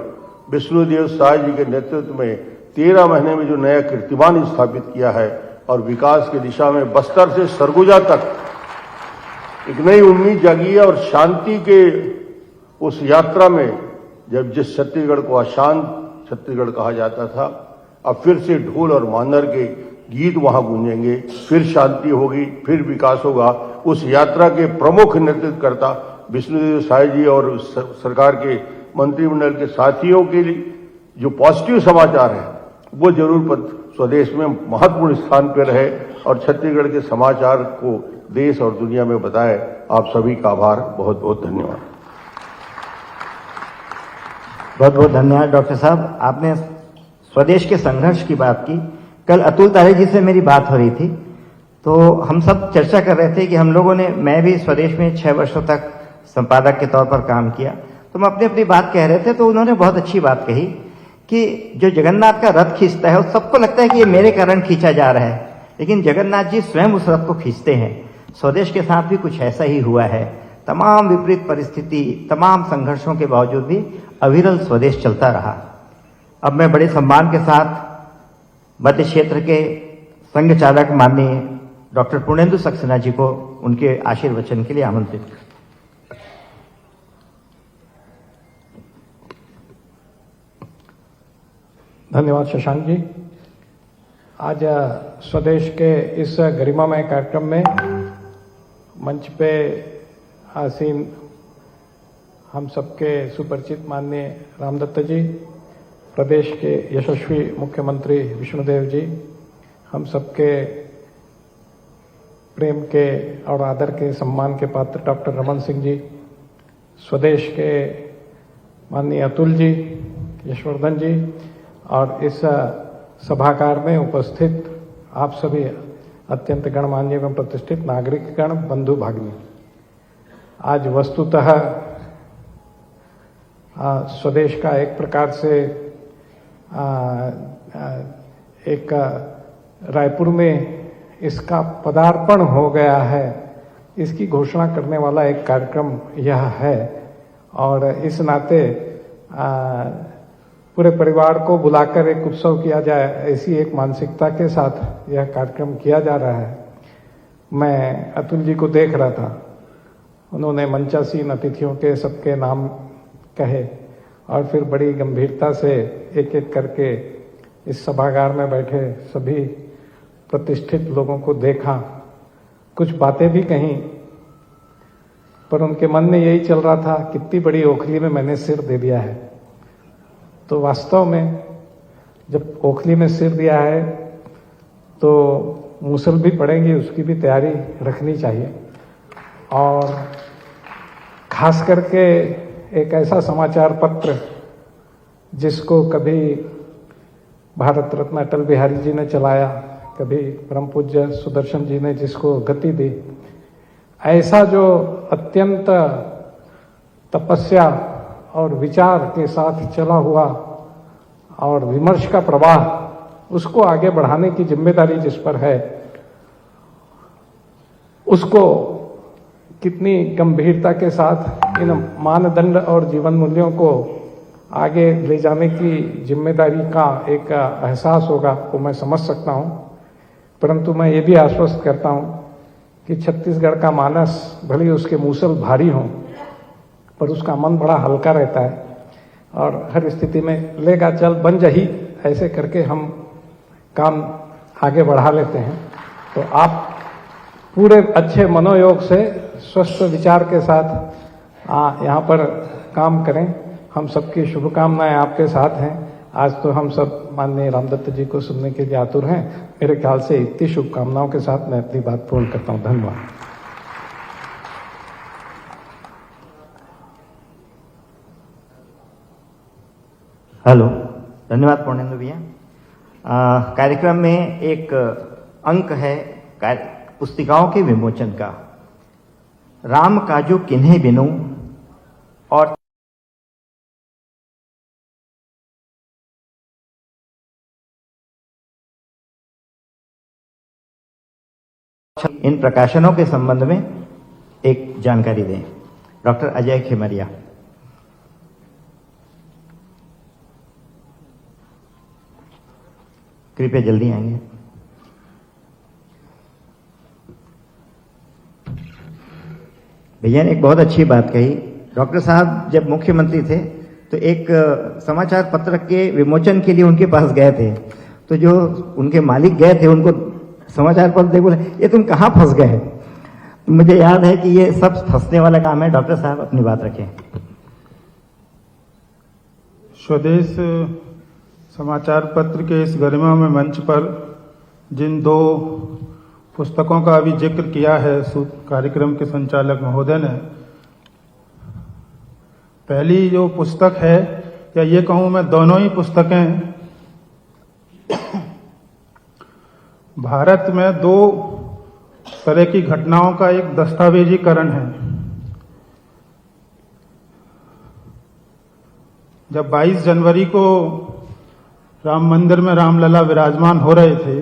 विष्णुदेव साय जी के नेतृत्व में 13 महीने में जो नया कीर्तिमान स्थापित किया है, और विकास की दिशा में बस्तर से सरगुजा तक एक नई उम्मीद जागी है। और शांति के उस यात्रा में जब जिस छत्तीसगढ़ को अशांत छत्तीसगढ़ कहा जाता था, अब फिर से ढोल और मांदर के गीत वहां गूंजेंगे, फिर शांति होगी, फिर विकास होगा। उस यात्रा के प्रमुख नेतृत्वकर्ता विष्णुदेव साय जी और सरकार के मंत्रिमंडल के साथियों के लिए जो पॉजिटिव समाचार है वो जरूर स्वदेश में महत्वपूर्ण स्थान पर रहे और छत्तीसगढ़ के समाचार को देश और दुनिया में बताए। आप सभी का आभार, बहुत बहुत धन्यवाद। बहुत बहुत धन्यवाद डॉक्टर साहब, आपने स्वदेश के संघर्ष की बात की। कल अतुल तारे जी से मेरी बात हो रही थी, तो हम सब चर्चा कर रहे थे कि हम लोगों ने, मैं भी स्वदेश में 6 वर्षों तक संपादक के तौर पर काम किया, तो हम अपनी अपनी बात कह रहे थे, तो उन्होंने बहुत अच्छी बात कही कि जो जगन्नाथ का रथ खींचता है, सबको लगता है कि ये मेरे कारण खींचा जा रहा है, लेकिन जगन्नाथ जी स्वयं उस रथ को खींचते हैं। स्वदेश के साथ भी कुछ ऐसा ही हुआ है। तमाम विपरीत परिस्थिति, तमाम संघर्षों के बावजूद भी अविरल स्वदेश चलता रहा। अब मैं बड़े सम्मान के साथ मध्य क्षेत्र के संघ चालक माननीय डॉक्टर पूर्णेंदु सक्सेना जी को उनके आशीर्वचन के लिए आमंत्रित करता हूं। धन्यवाद शशांक जी। आज स्वदेश के इस गरिमामय कार्यक्रम में मंच पे आसीन हम सबके सुपरिचित माननीय रामदत्त जी, प्रदेश के यशस्वी मुख्यमंत्री विष्णुदेव जी, हम सबके प्रेम के और आदर के सम्मान के पात्र डॉक्टर रमन सिंह जी, स्वदेश के माननीय अतुल जी, यशवर्धन जी, और इस सभागार में उपस्थित आप सभी अत्यंत गणमान्य एवं प्रतिष्ठित नागरिक गण, बंधु भाग्य। आज वस्तुतः स्वदेश का एक प्रकार से एक रायपुर में इसका पदार्पण हो गया है, इसकी घोषणा करने वाला एक कार्यक्रम यह है। और इस नाते पूरे परिवार को बुलाकर एक उत्सव किया जाए, ऐसी एक मानसिकता के साथ यह कार्यक्रम किया जा रहा है। मैं अतुल जी को देख रहा था, उन्होंने मंचासीन अतिथियों के सबके नाम कहे और फिर बड़ी गंभीरता से एक एक करके इस सभागार में बैठे सभी प्रतिष्ठित लोगों को देखा, कुछ बातें भी कहीं, पर उनके मन में यही चल रहा था, कितनी बड़ी ओखली में मैंने सिर दे दिया है। तो वास्तव में जब ओखली में सिर दिया है तो मुसल भी पड़ेंगी, उसकी भी तैयारी रखनी चाहिए। और खास करके एक ऐसा समाचार पत्र जिसको कभी भारत रत्न अटल बिहारी जी ने चलाया, कभी परम पूज्य सुदर्शन जी ने जिसको गति दी, ऐसा जो अत्यंत तपस्या और विचार के साथ चला हुआ और विमर्श का प्रवाह, उसको आगे बढ़ाने की जिम्मेदारी जिस पर है, उसको कितनी गंभीरता के साथ इन मानदंड और जीवन मूल्यों को आगे ले जाने की जिम्मेदारी का एक एहसास होगा, वो मैं समझ सकता हूं। परंतु मैं ये भी आश्वस्त करता हूं कि छत्तीसगढ़ का मानस भले ही उसके मूसल भारी हों, पर उसका मन बड़ा हल्का रहता है और हर स्थिति में लेगा चल बन जही, ऐसे करके हम काम आगे बढ़ा लेते हैं। तो आप पूरे अच्छे मनोयोग से स्वस्थ विचार के साथ यहाँ पर काम करें। हम सबकी शुभकामनाएं आपके साथ हैं। आज तो हम सब माननीय रामदत्त जी को सुनने के लिए आतुर हैं। मेरे ख्याल से इतनी शुभकामनाओं के साथ मैं अपनी बात पूर्ण करता हूँ। धन्यवाद। हेलो, धन्यवाद पूर्णेंदु भैया। कार्यक्रम में एक अंक है पुस्तिकाओं के विमोचन का, राम काजू किन्हीं बिनु, और इन प्रकाशनों के संबंध में एक जानकारी दें। डॉक्टर अजय खेमरिया। कृपया जल्दी आएंगे। भैया ने एक बहुत अच्छी बात कही। डॉक्टर साहब जब मुख्यमंत्री थे तो एक समाचार पत्र के विमोचन के लिए उनके पास गए थे, तो जो उनके मालिक गए थे उनको समाचार पत्र देख बोले, ये तुम कहाँ फंस गए। मुझे याद है कि ये सब फंसने वाला काम है। डॉक्टर साहब अपनी बात रखें। स्वदेश समाचार पत्र के इस गरिमा में मंच पर जिन दो पुस्तकों का अभी जिक्र किया है कार्यक्रम के संचालक महोदय ने, पहली जो पुस्तक है, या ये कहूं मैं दोनों ही पुस्तकें भारत में दो तरह की घटनाओं का एक दस्तावेजीकरण है। जब 22 जनवरी को राम मंदिर में रामलला विराजमान हो रहे थे,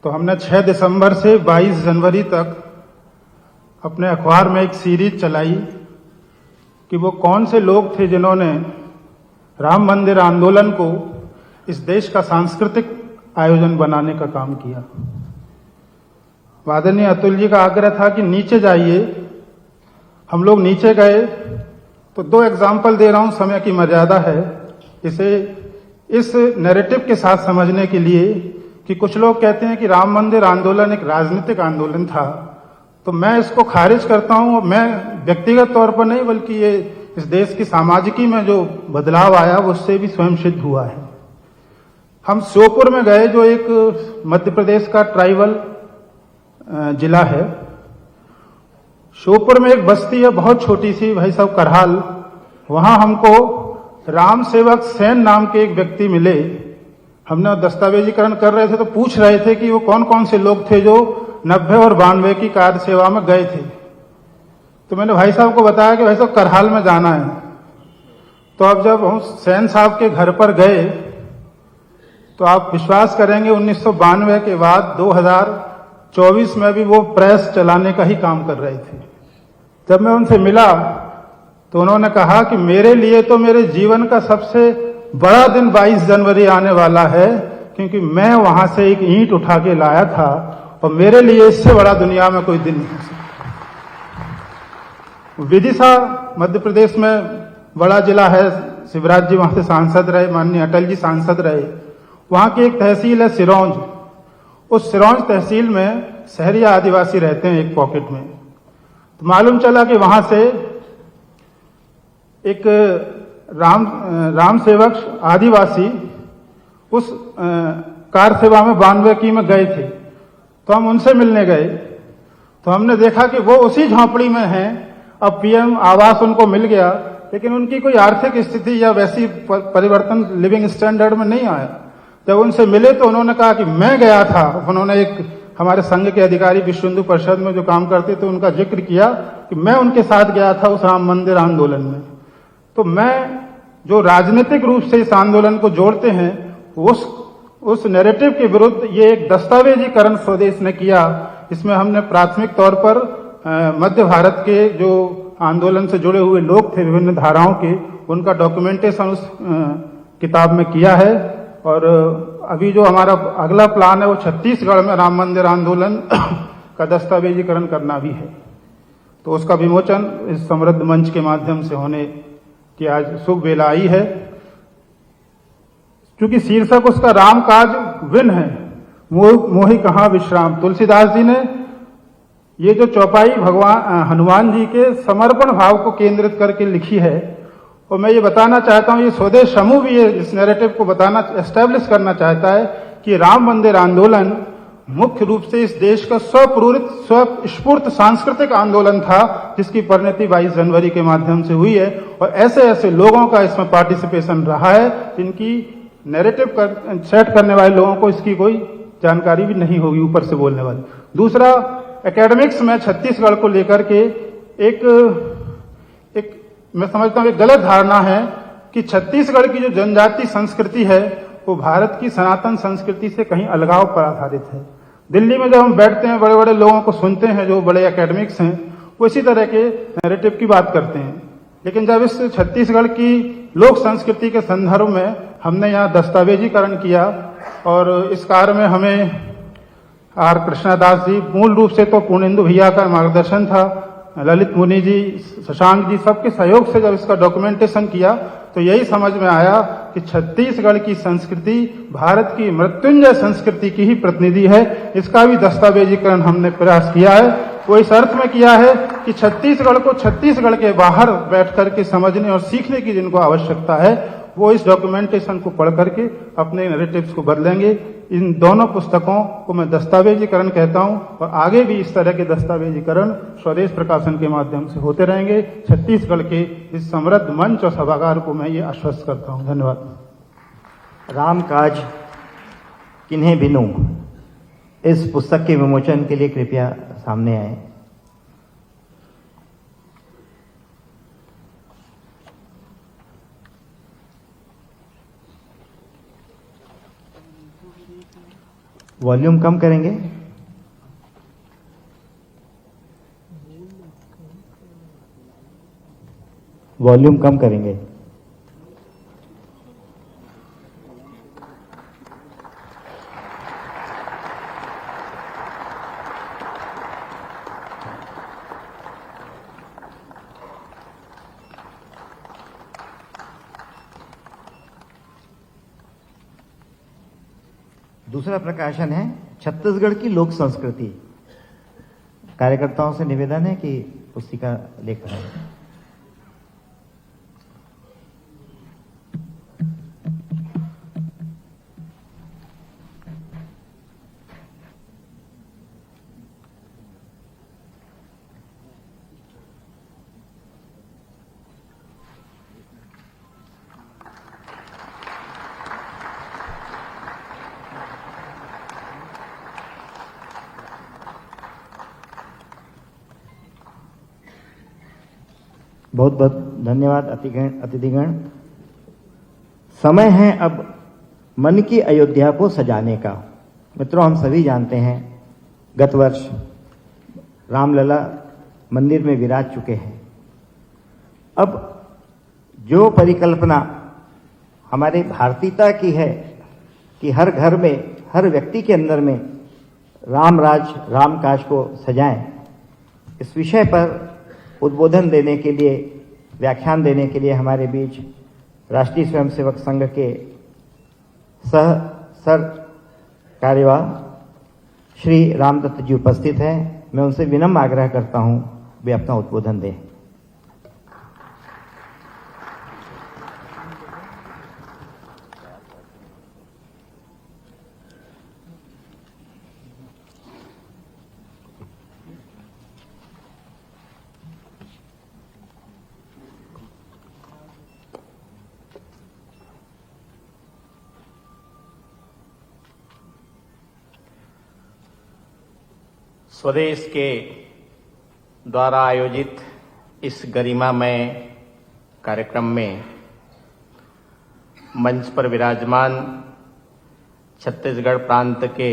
तो हमने 6 दिसंबर से 22 जनवरी तक अपने अखबार में एक सीरीज चलाई कि वो कौन से लोग थे जिन्होंने राम मंदिर आंदोलन को इस देश का सांस्कृतिक आयोजन बनाने का काम किया। आदरणीय अतुल जी का आग्रह था कि नीचे जाइए। हम लोग नीचे गए तो 2 एग्जाम्पल दे रहा हूं, समय की मर्यादा है। इसे इस नैरेटिव के साथ समझने के लिए कि कुछ लोग कहते हैं कि राम मंदिर आंदोलन एक राजनीतिक आंदोलन था, तो मैं इसको खारिज करता हूं। मैं व्यक्तिगत तौर पर नहीं, बल्कि ये इस देश की सामाजिकी में जो बदलाव आया वो उससे भी स्वयं सिद्ध हुआ है। हम श्योपुर में गए, जो एक मध्य प्रदेश का ट्राइबल जिला है। श्योपुर में एक बस्ती है बहुत छोटी सी, भाई साहब करहाल। वहां हमको राम सेवक सेन नाम के एक व्यक्ति मिले। हमने दस्तावेजीकरण कर रहे थे तो पूछ रहे थे कि वो कौन कौन से लोग थे जो 90 और 92 की कार्य सेवा में गए थे। तो मैंने भाई साहब को बताया कि भाई साहब करहाल में जाना है। तो अब जब हम सेन साहब के घर पर गए तो आप विश्वास करेंगे 1992 के बाद 2024 में भी वो प्रेस चलाने का ही काम कर रहे थे। जब मैं उनसे मिला तो उन्होंने कहा कि मेरे लिए तो मेरे जीवन का सबसे बड़ा दिन 22 जनवरी आने वाला है, क्योंकि मैं वहां से एक ईंट उठा के लाया था और मेरे लिए इससे बड़ा दुनिया में कोई दिन नहीं हो सकता। विदिशा मध्य प्रदेश में बड़ा जिला है। शिवराज जी वहां से सांसद रहे, माननीय अटल जी सांसद रहे। वहां की एक तहसील है सिरौंज। उस सिरौंज तहसील में शहरी आदिवासी रहते हैं एक पॉकेट में। तो मालूम चला कि वहां से एक राम सेवक आदिवासी उस कार सेवा में 92 की में गए थे। तो हम उनसे मिलने गए तो हमने देखा कि वो उसी झोंपड़ी में हैं। अब पीएम आवास उनको मिल गया, लेकिन उनकी कोई आर्थिक स्थिति या वैसी परिवर्तन लिविंग स्टैंडर्ड में नहीं आया। जब उनसे मिले तो उन्होंने कहा कि मैं गया था। उन्होंने एक हमारे संघ के अधिकारी विश्व हिंदू परिषद में जो काम करते थे उनका जिक्र किया कि मैं उनके साथ गया था उस राम मंदिर आंदोलन में। तो मैं जो राजनीतिक रूप से इस आंदोलन को जोड़ते हैं उस नैरेटिव के विरुद्ध ये एक दस्तावेजीकरण स्वदेश ने किया। इसमें हमने प्राथमिक तौर पर मध्य भारत के जो आंदोलन से जुड़े हुए लोग थे विभिन्न धाराओं के, उनका डॉक्यूमेंटेशन उस किताब में किया है। और अभी जो हमारा अगला प्लान है वो छत्तीसगढ़ में राम मंदिर आंदोलन का दस्तावेजीकरण करना भी है। तो उसका विमोचन इस समृद्ध मंच के माध्यम से होने की आज शुभ वेला आई है। क्योंकि शीर्षक उसका राम काज विन है, मोहि कहां विश्राम। तुलसीदास जी ने ये जो चौपाई भगवान हनुमान जी के समर्पण भाव को केंद्रित करके लिखी है। और मैं ये बताना चाहता हूं, ये स्वदेश समूह भी इस नैरेटिव को एस्टैब्लिश करना चाहता है कि राम मंदिर आंदोलन मुख्य रूप से इस देश का स्वप्रेरित स्वस्फूर्त सांस्कृतिक आंदोलन था, जिसकी परिणति 22 जनवरी के माध्यम से हुई है। और ऐसे ऐसे लोगों का इसमें पार्टिसिपेशन रहा है जिनकी नैरेटिव सेट करने वाले लोगों को इसकी कोई जानकारी भी नहीं होगी, ऊपर से बोलने वाले। दूसरा, एकेडमिक्स में छत्तीसगढ़ को लेकर के एक मैं समझता हूं एक गलत धारणा है कि छत्तीसगढ़ की जो जनजाति संस्कृति है वो भारत की सनातन संस्कृति से कहीं अलगाव पर आधारित है। दिल्ली में जब हम बैठते हैं, बड़े बड़े लोगों को सुनते हैं जो बड़े एकेडमिक्स हैं, वो इसी तरह के नैरेटिव की बात करते हैं। लेकिन जब इस छत्तीसगढ़ की लोक संस्कृति के संदर्भ में हमने यहाँ दस्तावेजीकरण किया और इस कार्य में हमें आर कृष्णादास जी, मूल रूप से तो पूर्णेंदु भैया का मार्गदर्शन था, ललित मुनि जी, शशांक जी, सबके सहयोग से जब इसका डॉक्यूमेंटेशन किया तो यही समझ में आया कि छत्तीसगढ़ की संस्कृति भारत की मृत्युंजय संस्कृति की ही प्रतिनिधि है। इसका भी दस्तावेजीकरण हमने प्रयास किया है। वो इस अर्थ में किया है कि छत्तीसगढ़ को छत्तीसगढ़ के बाहर बैठ करके समझने और सीखने की जिनको आवश्यकता है वो इस डॉक्यूमेंटेशन को पढ़ करके अपने नैरेटिव्स को बदलेंगे। इन दोनों पुस्तकों को मैं दस्तावेजीकरण कहता हूं और आगे भी इस तरह के दस्तावेजीकरण स्वदेश प्रकाशन के माध्यम से होते रहेंगे। छत्तीसगढ़ के इस समृद्ध मंच और सभागार को मैं ये आश्वस्त करता हूं। धन्यवाद। राम काज किन्हें बिनूं, इस पुस्तक के विमोचन के लिए कृपया सामने आए। वॉल्यूम कम करेंगे। वॉल्यूम कम करेंगे। दूसरा प्रकाशन है छत्तीसगढ़ की लोक संस्कृति। कार्यकर्ताओं से निवेदन है कि पुस्तिका लेकर आए। बहुत बहुत धन्यवाद अतिथिगण। समय है अब मन की अयोध्या को सजाने का। मित्रों, हम सभी जानते हैं गत वर्ष रामलला मंदिर में विराज चुके हैं। अब जो परिकल्पना हमारे भारतीयता की है कि हर घर में, हर व्यक्ति के अंदर में रामराज, रामकाज को सजाएं, इस विषय पर उद्बोधन देने के लिए, व्याख्यान देने के लिए हमारे बीच राष्ट्रीय स्वयंसेवक संघ के सर कार्यवाह श्री रामदत्त जी उपस्थित हैं। मैं उनसे विनम्र आग्रह करता हूं वे अपना उद्बोधन दें। स्वदेश के द्वारा आयोजित इस गरिमामय कार्यक्रम में मंच पर विराजमान छत्तीसगढ़ प्रांत के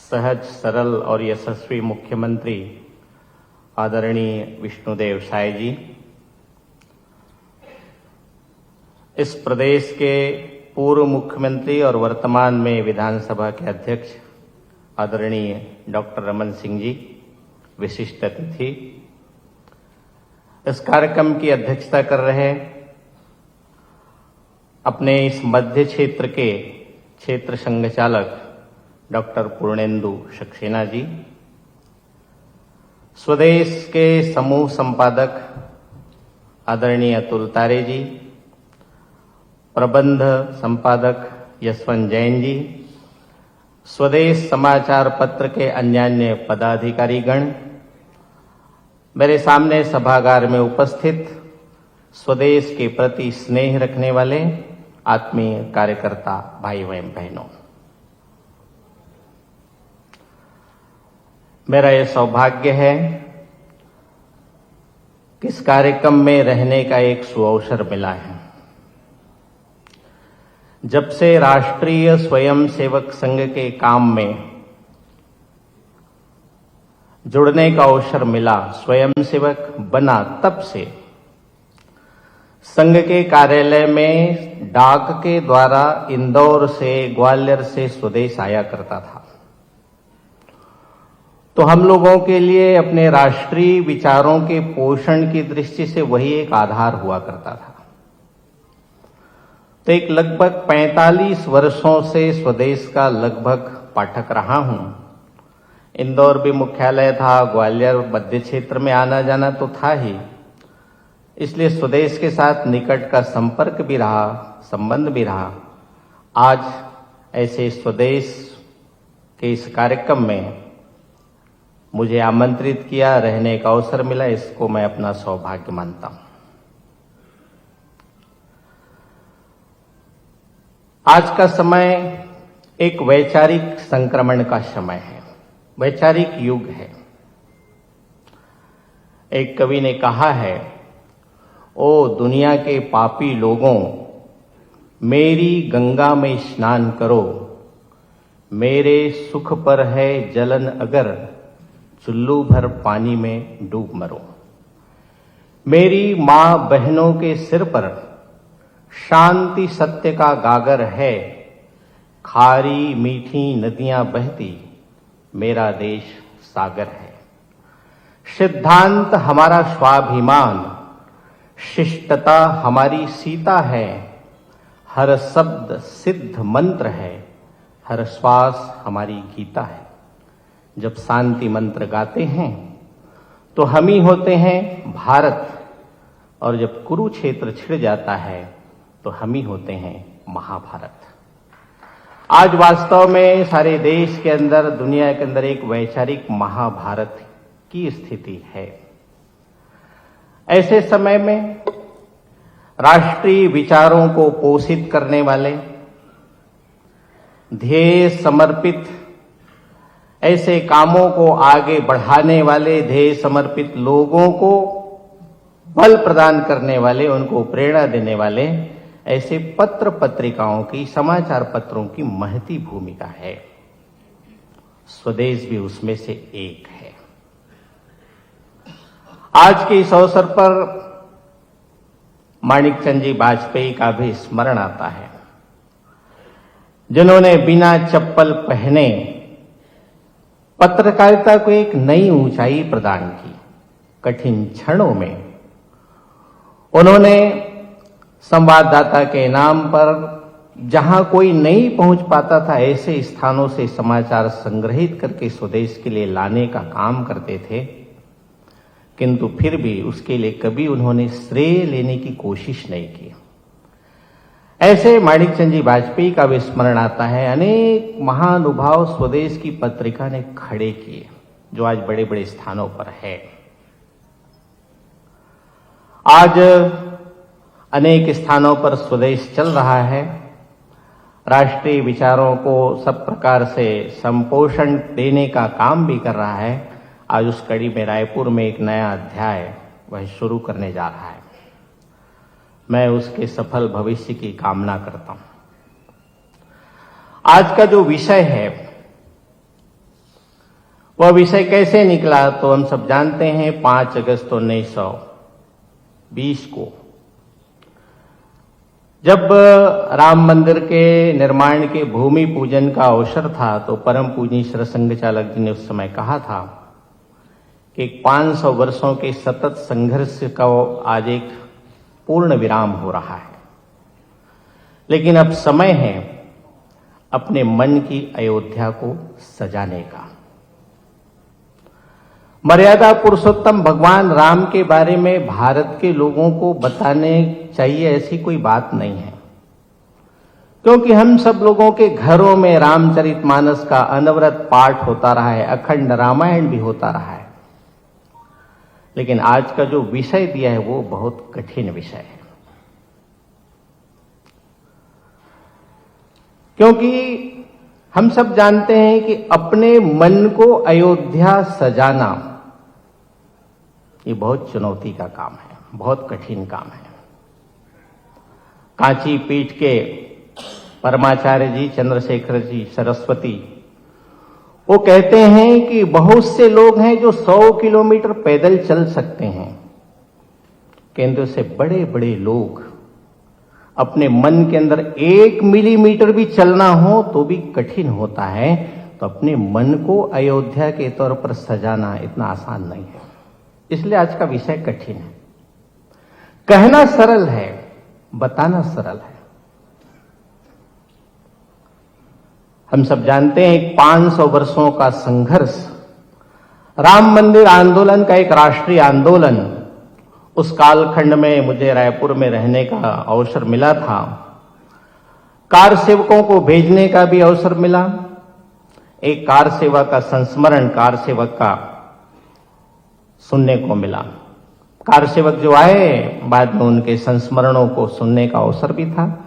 सहज, सरल और यशस्वी मुख्यमंत्री आदरणीय विष्णुदेव साय जी, इस प्रदेश के पूर्व मुख्यमंत्री और वर्तमान में विधानसभा के अध्यक्ष आदरणीय डॉक्टर रमन सिंह जी, विशिष्ट अतिथि, इस कार्यक्रम की अध्यक्षता कर रहे अपने इस मध्य क्षेत्र के क्षेत्र संघचालक डॉक्टर पूर्णेंदु सक्सेना जी, स्वदेश के समूह संपादक आदरणीय अतुल तारे जी, प्रबंध संपादक यशवंत जैन जी, स्वदेश समाचार पत्र के अन्यान्य पदाधिकारीगण, मेरे सामने सभागार में उपस्थित स्वदेश के प्रति स्नेह रखने वाले आत्मीय कार्यकर्ता भाई एवं बहनों, मेरा यह सौभाग्य है कि इस कार्यक्रम में रहने का एक सुअवसर मिला है। जब से राष्ट्रीय स्वयंसेवक संघ के काम में जुड़ने का अवसर मिला, स्वयंसेवक बना, तब से संघ के कार्यालय में डाक के द्वारा इंदौर से, ग्वालियर से स्वदेश आया करता था। तो हम लोगों के लिए अपने राष्ट्रीय विचारों के पोषण की दृष्टि से वही एक आधार हुआ करता था। तो एक लगभग 45 वर्षों से स्वदेश का लगभग पाठक रहा हूं। इंदौर भी मुख्यालय था, ग्वालियर मध्य क्षेत्र में आना जाना तो था ही, इसलिए स्वदेश के साथ निकट का संपर्क भी रहा, संबंध भी रहा। आज ऐसे स्वदेश के इस कार्यक्रम में मुझे आमंत्रित किया, रहने का अवसर मिला, इसको मैं अपना सौभाग्य मानता हूं। आज का समय एक वैचारिक संक्रमण का समय है, वैचारिक युग है। एक कवि ने कहा है, ओ दुनिया के पापी लोगों, मेरी गंगा में स्नान करो, मेरे सुख पर है जलन अगर चुल्लू भर पानी में डूब मरो। मेरी मां बहनों के सिर पर शांति सत्य का गागर है। खारी मीठी नदियां बहती मेरा देश सागर है। सिद्धांत हमारा स्वाभिमान, शिष्टता हमारी सीता है। हर शब्द सिद्ध मंत्र है, हर श्वास हमारी गीता है। जब शांति मंत्र गाते हैं तो हम ही होते हैं भारत, और जब कुरुक्षेत्र छिड़ जाता है तो हम ही होते हैं महाभारत। आज वास्तव में सारे देश के अंदर, दुनिया के अंदर एक वैचारिक महाभारत की स्थिति है। ऐसे समय में राष्ट्रीय विचारों को पोषित करने वाले, ध्येय समर्पित ऐसे कामों को आगे बढ़ाने वाले, ध्येय समर्पित लोगों को बल प्रदान करने वाले, उनको प्रेरणा देने वाले ऐसे पत्र पत्रिकाओं की, समाचार पत्रों की महती भूमिका है। स्वदेश भी उसमें से एक है। आज के इस अवसर पर माणिकचंद जी वाजपेयी का भी स्मरण आता है, जिन्होंने बिना चप्पल पहने पत्रकारिता को एक नई ऊंचाई प्रदान की। कठिन क्षणों में उन्होंने संवाददाता के नाम पर जहां कोई नहीं पहुंच पाता था, ऐसे स्थानों से समाचार संग्रहित करके स्वदेश के लिए लाने का काम करते थे, किंतु फिर भी उसके लिए कभी उन्होंने श्रेय लेने की कोशिश नहीं की। ऐसे माणिकचंद जी वाजपेयी का भी स्मरण आता है। अनेक महानुभाव स्वदेश की पत्रिका ने खड़े किए, जो आज बड़े बड़े स्थानों पर है। आज अनेक स्थानों पर स्वदेश चल रहा है, राष्ट्रीय विचारों को सब प्रकार से संपोषण देने का काम भी कर रहा है। आज उस कड़ी में रायपुर में एक नया अध्याय वह शुरू करने जा रहा है। मैं उसके सफल भविष्य की कामना करता हूं। आज का जो विषय है वह विषय कैसे निकला, तो हम सब जानते हैं। 5 अगस्त 1920 को जब राम मंदिर के निर्माण के भूमि पूजन का अवसर था, तो परम पूजनीय श्री संघ चालक जी ने उस समय कहा था कि 500 वर्षों के सतत संघर्ष का आज एक पूर्ण विराम हो रहा है, लेकिन अब समय है अपने मन की अयोध्या को सजाने का। मर्यादा पुरुषोत्तम भगवान राम के बारे में भारत के लोगों को बताने चाहिए ऐसी कोई बात नहीं है, क्योंकि हम सब लोगों के घरों में रामचरितमानस का अनवरत पाठ होता रहा है, अखंड रामायण भी होता रहा है। लेकिन आज का जो विषय दिया है वो बहुत कठिन विषय है, क्योंकि हम सब जानते हैं कि अपने मन को अयोध्या सजाना ये बहुत चुनौती का काम है, बहुत कठिन काम है। कांची पीठ के परमाचार्य जी चंद्रशेखर जी सरस्वती वो कहते हैं कि बहुत से लोग हैं जो 100 किलोमीटर पैदल चल सकते हैं, किंतु से बड़े बड़े लोग अपने मन के अंदर 1 मिलीमीटर भी चलना हो तो भी कठिन होता है। तो अपने मन को अयोध्या के तौर पर सजाना इतना आसान नहीं है, इसलिए आज का विषय कठिन है। कहना सरल है, बताना सरल है। हम सब जानते हैं 500 वर्षों का संघर्ष, राम मंदिर आंदोलन का एक राष्ट्रीय आंदोलन, उस कालखंड में मुझे रायपुर में रहने का अवसर मिला था। कार सेवकों को भेजने का भी अवसर मिला। एक कार सेवा का संस्मरण कार सेवक का सुनने को मिला। कार सेवक जो आए, बाद में उनके संस्मरणों को सुनने का अवसर भी था।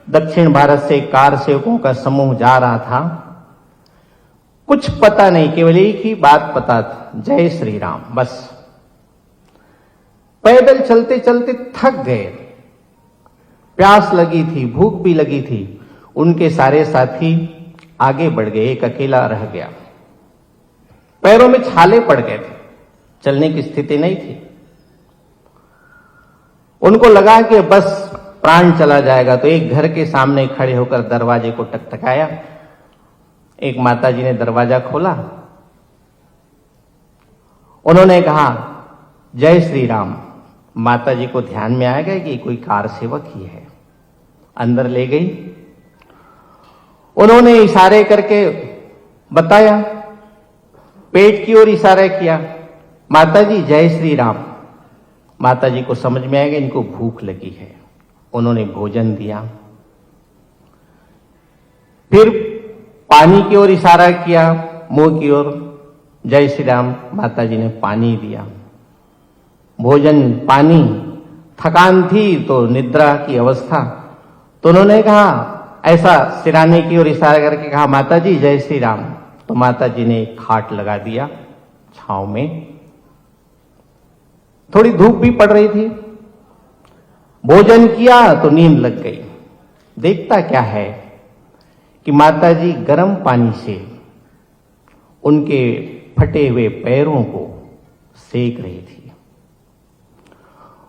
दक्षिण भारत से कार सेवकों का समूह जा रहा था। कुछ पता नहीं, केवल एक ही बात पता था, जय श्री राम, बस। पैदल चलते चलते थक गए, प्यास लगी थी, भूख भी लगी थी। उनके सारे साथी आगे बढ़ गए, एक अकेला रह गया। पैरों में छाले पड़ गए थे, चलने की स्थिति नहीं थी। उनको लगा कि बस प्राण चला जाएगा, तो एक घर के सामने खड़े होकर दरवाजे को टकटकाया। एक माताजी ने दरवाजा खोला, उन्होंने कहा जय श्री राम। माताजी को ध्यान में आ गया कि कोई कार सेवक ही है। अंदर ले गई, उन्होंने इशारे करके बताया, पेट की ओर इशारा किया, माताजी जय श्री राम। माताजी को समझ में आ गया इनको भूख लगी है, उन्होंने भोजन दिया। फिर पानी की ओर इशारा किया, मुंह की ओर, जय श्री राम। माताजी ने पानी दिया, भोजन, पानी। थकान थी तो निद्रा की अवस्था, तो उन्होंने कहा, ऐसा सिराने की ओर इशारा करके कहा, माताजी जय श्री राम। तो माताजी ने खाट लगा दिया छांव में। थोड़ी धूप भी पड़ रही थी, भोजन किया तो नींद लग गई। देखता क्या है कि माताजी गर्म पानी से उनके फटे हुए पैरों को सेक रही थी।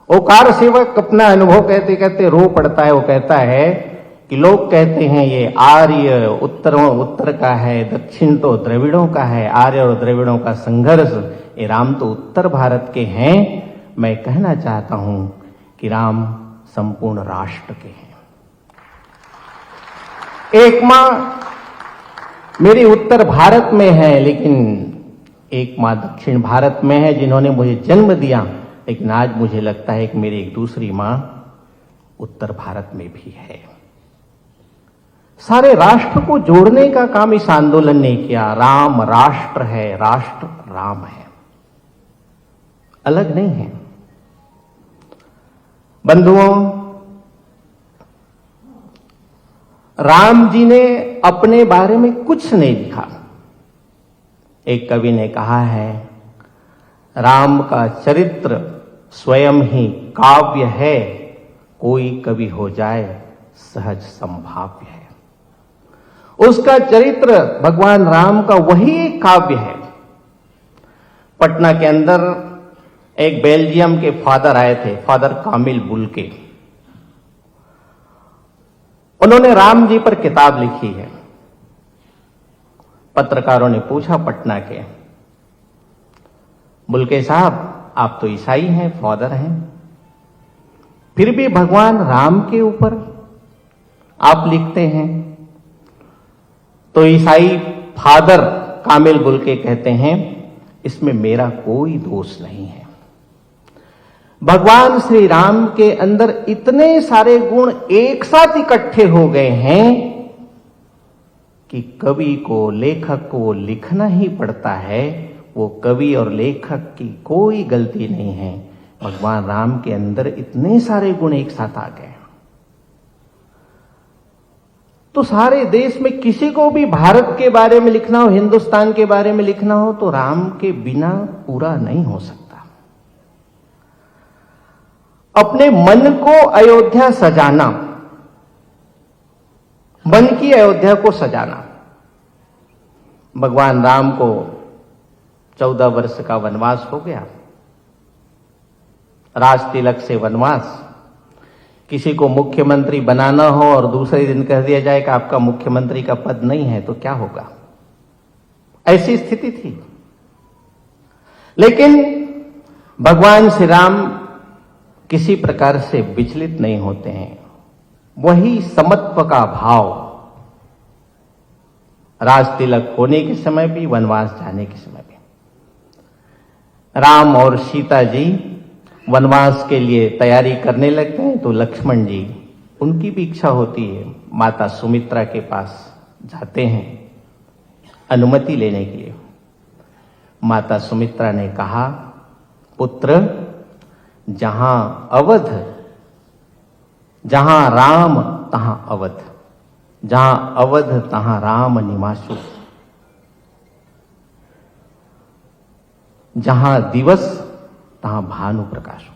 वो कार सेवक अपना अनुभव कहते कहते रो पड़ता है। वो कहता है कि लोग कहते हैं ये आर्य उत्तर का है, दक्षिण तो द्रविड़ों का है, आर्य और द्रविड़ों का संघर्ष, ये राम तो उत्तर भारत के हैं। मैं कहना चाहता हूं कि राम संपूर्ण राष्ट्र के हैं। एक मां मेरी उत्तर भारत में है, लेकिन एक मां दक्षिण भारत में है जिन्होंने मुझे जन्म दिया, लेकिन आज मुझे लगता है कि मेरी एक दूसरी मां उत्तर भारत में भी है। सारे राष्ट्र को जोड़ने का काम इस आंदोलन ने किया। राम राष्ट्र है, राष्ट्र राम है, अलग नहीं है। बंधुओं, राम जी ने अपने बारे में कुछ नहीं लिखा। एक कवि ने कहा है, राम का चरित्र स्वयं ही काव्य है, कोई कवि हो जाए सहज संभाव्य है। उसका चरित्र भगवान राम का वही एक काव्य है। पटना के अंदर एक बेल्जियम के फादर आए थे, फादर कामिल बुल्के। उन्होंने राम जी पर किताब लिखी है। पत्रकारों ने पूछा पटना के, बुल्के साहब आप तो ईसाई हैं, फादर हैं, फिर भी भगवान राम के ऊपर आप लिखते हैं? तो ईसाई फादर कामिल बुल्के कहते हैं, इसमें मेरा कोई दोष नहीं है। भगवान श्री राम के अंदर इतने सारे गुण एक साथ इकट्ठे हो गए हैं कि कवि को, लेखक को लिखना ही पड़ता है। वो कवि और लेखक की कोई गलती नहीं है। भगवान राम के अंदर इतने सारे गुण एक साथ आ गए। तो सारे देश में किसी को भी भारत के बारे में लिखना हो, हिंदुस्तान के बारे में लिखना हो, तो राम के बिना पूरा नहीं हो सकता। अपने मन को अयोध्या सजाना, मन की अयोध्या को सजाना। भगवान राम को 14 वर्ष का वनवास हो गया, राज तिलक से वनवास। किसी को मुख्यमंत्री बनाना हो और दूसरे दिन कह दिया जाए कि आपका मुख्यमंत्री का पद नहीं है, तो क्या होगा? ऐसी स्थिति थी। लेकिन भगवान श्री राम किसी प्रकार से विचलित नहीं होते हैं। वही समत्व का भाव राज तिलक होने के समय भी, वनवास जाने के समय भी। राम और सीता जी वनवास के लिए तैयारी करने लगते हैं, तो लक्ष्मण जी, उनकी भी इच्छा होती है, माता सुमित्रा के पास जाते हैं अनुमति लेने के लिए। माता सुमित्रा ने कहा, पुत्र, जहां अवध, जहां राम तहां अवध, जहां अवध तहां राम निवासु, जहां दिवस तहां भानु प्रकाशु।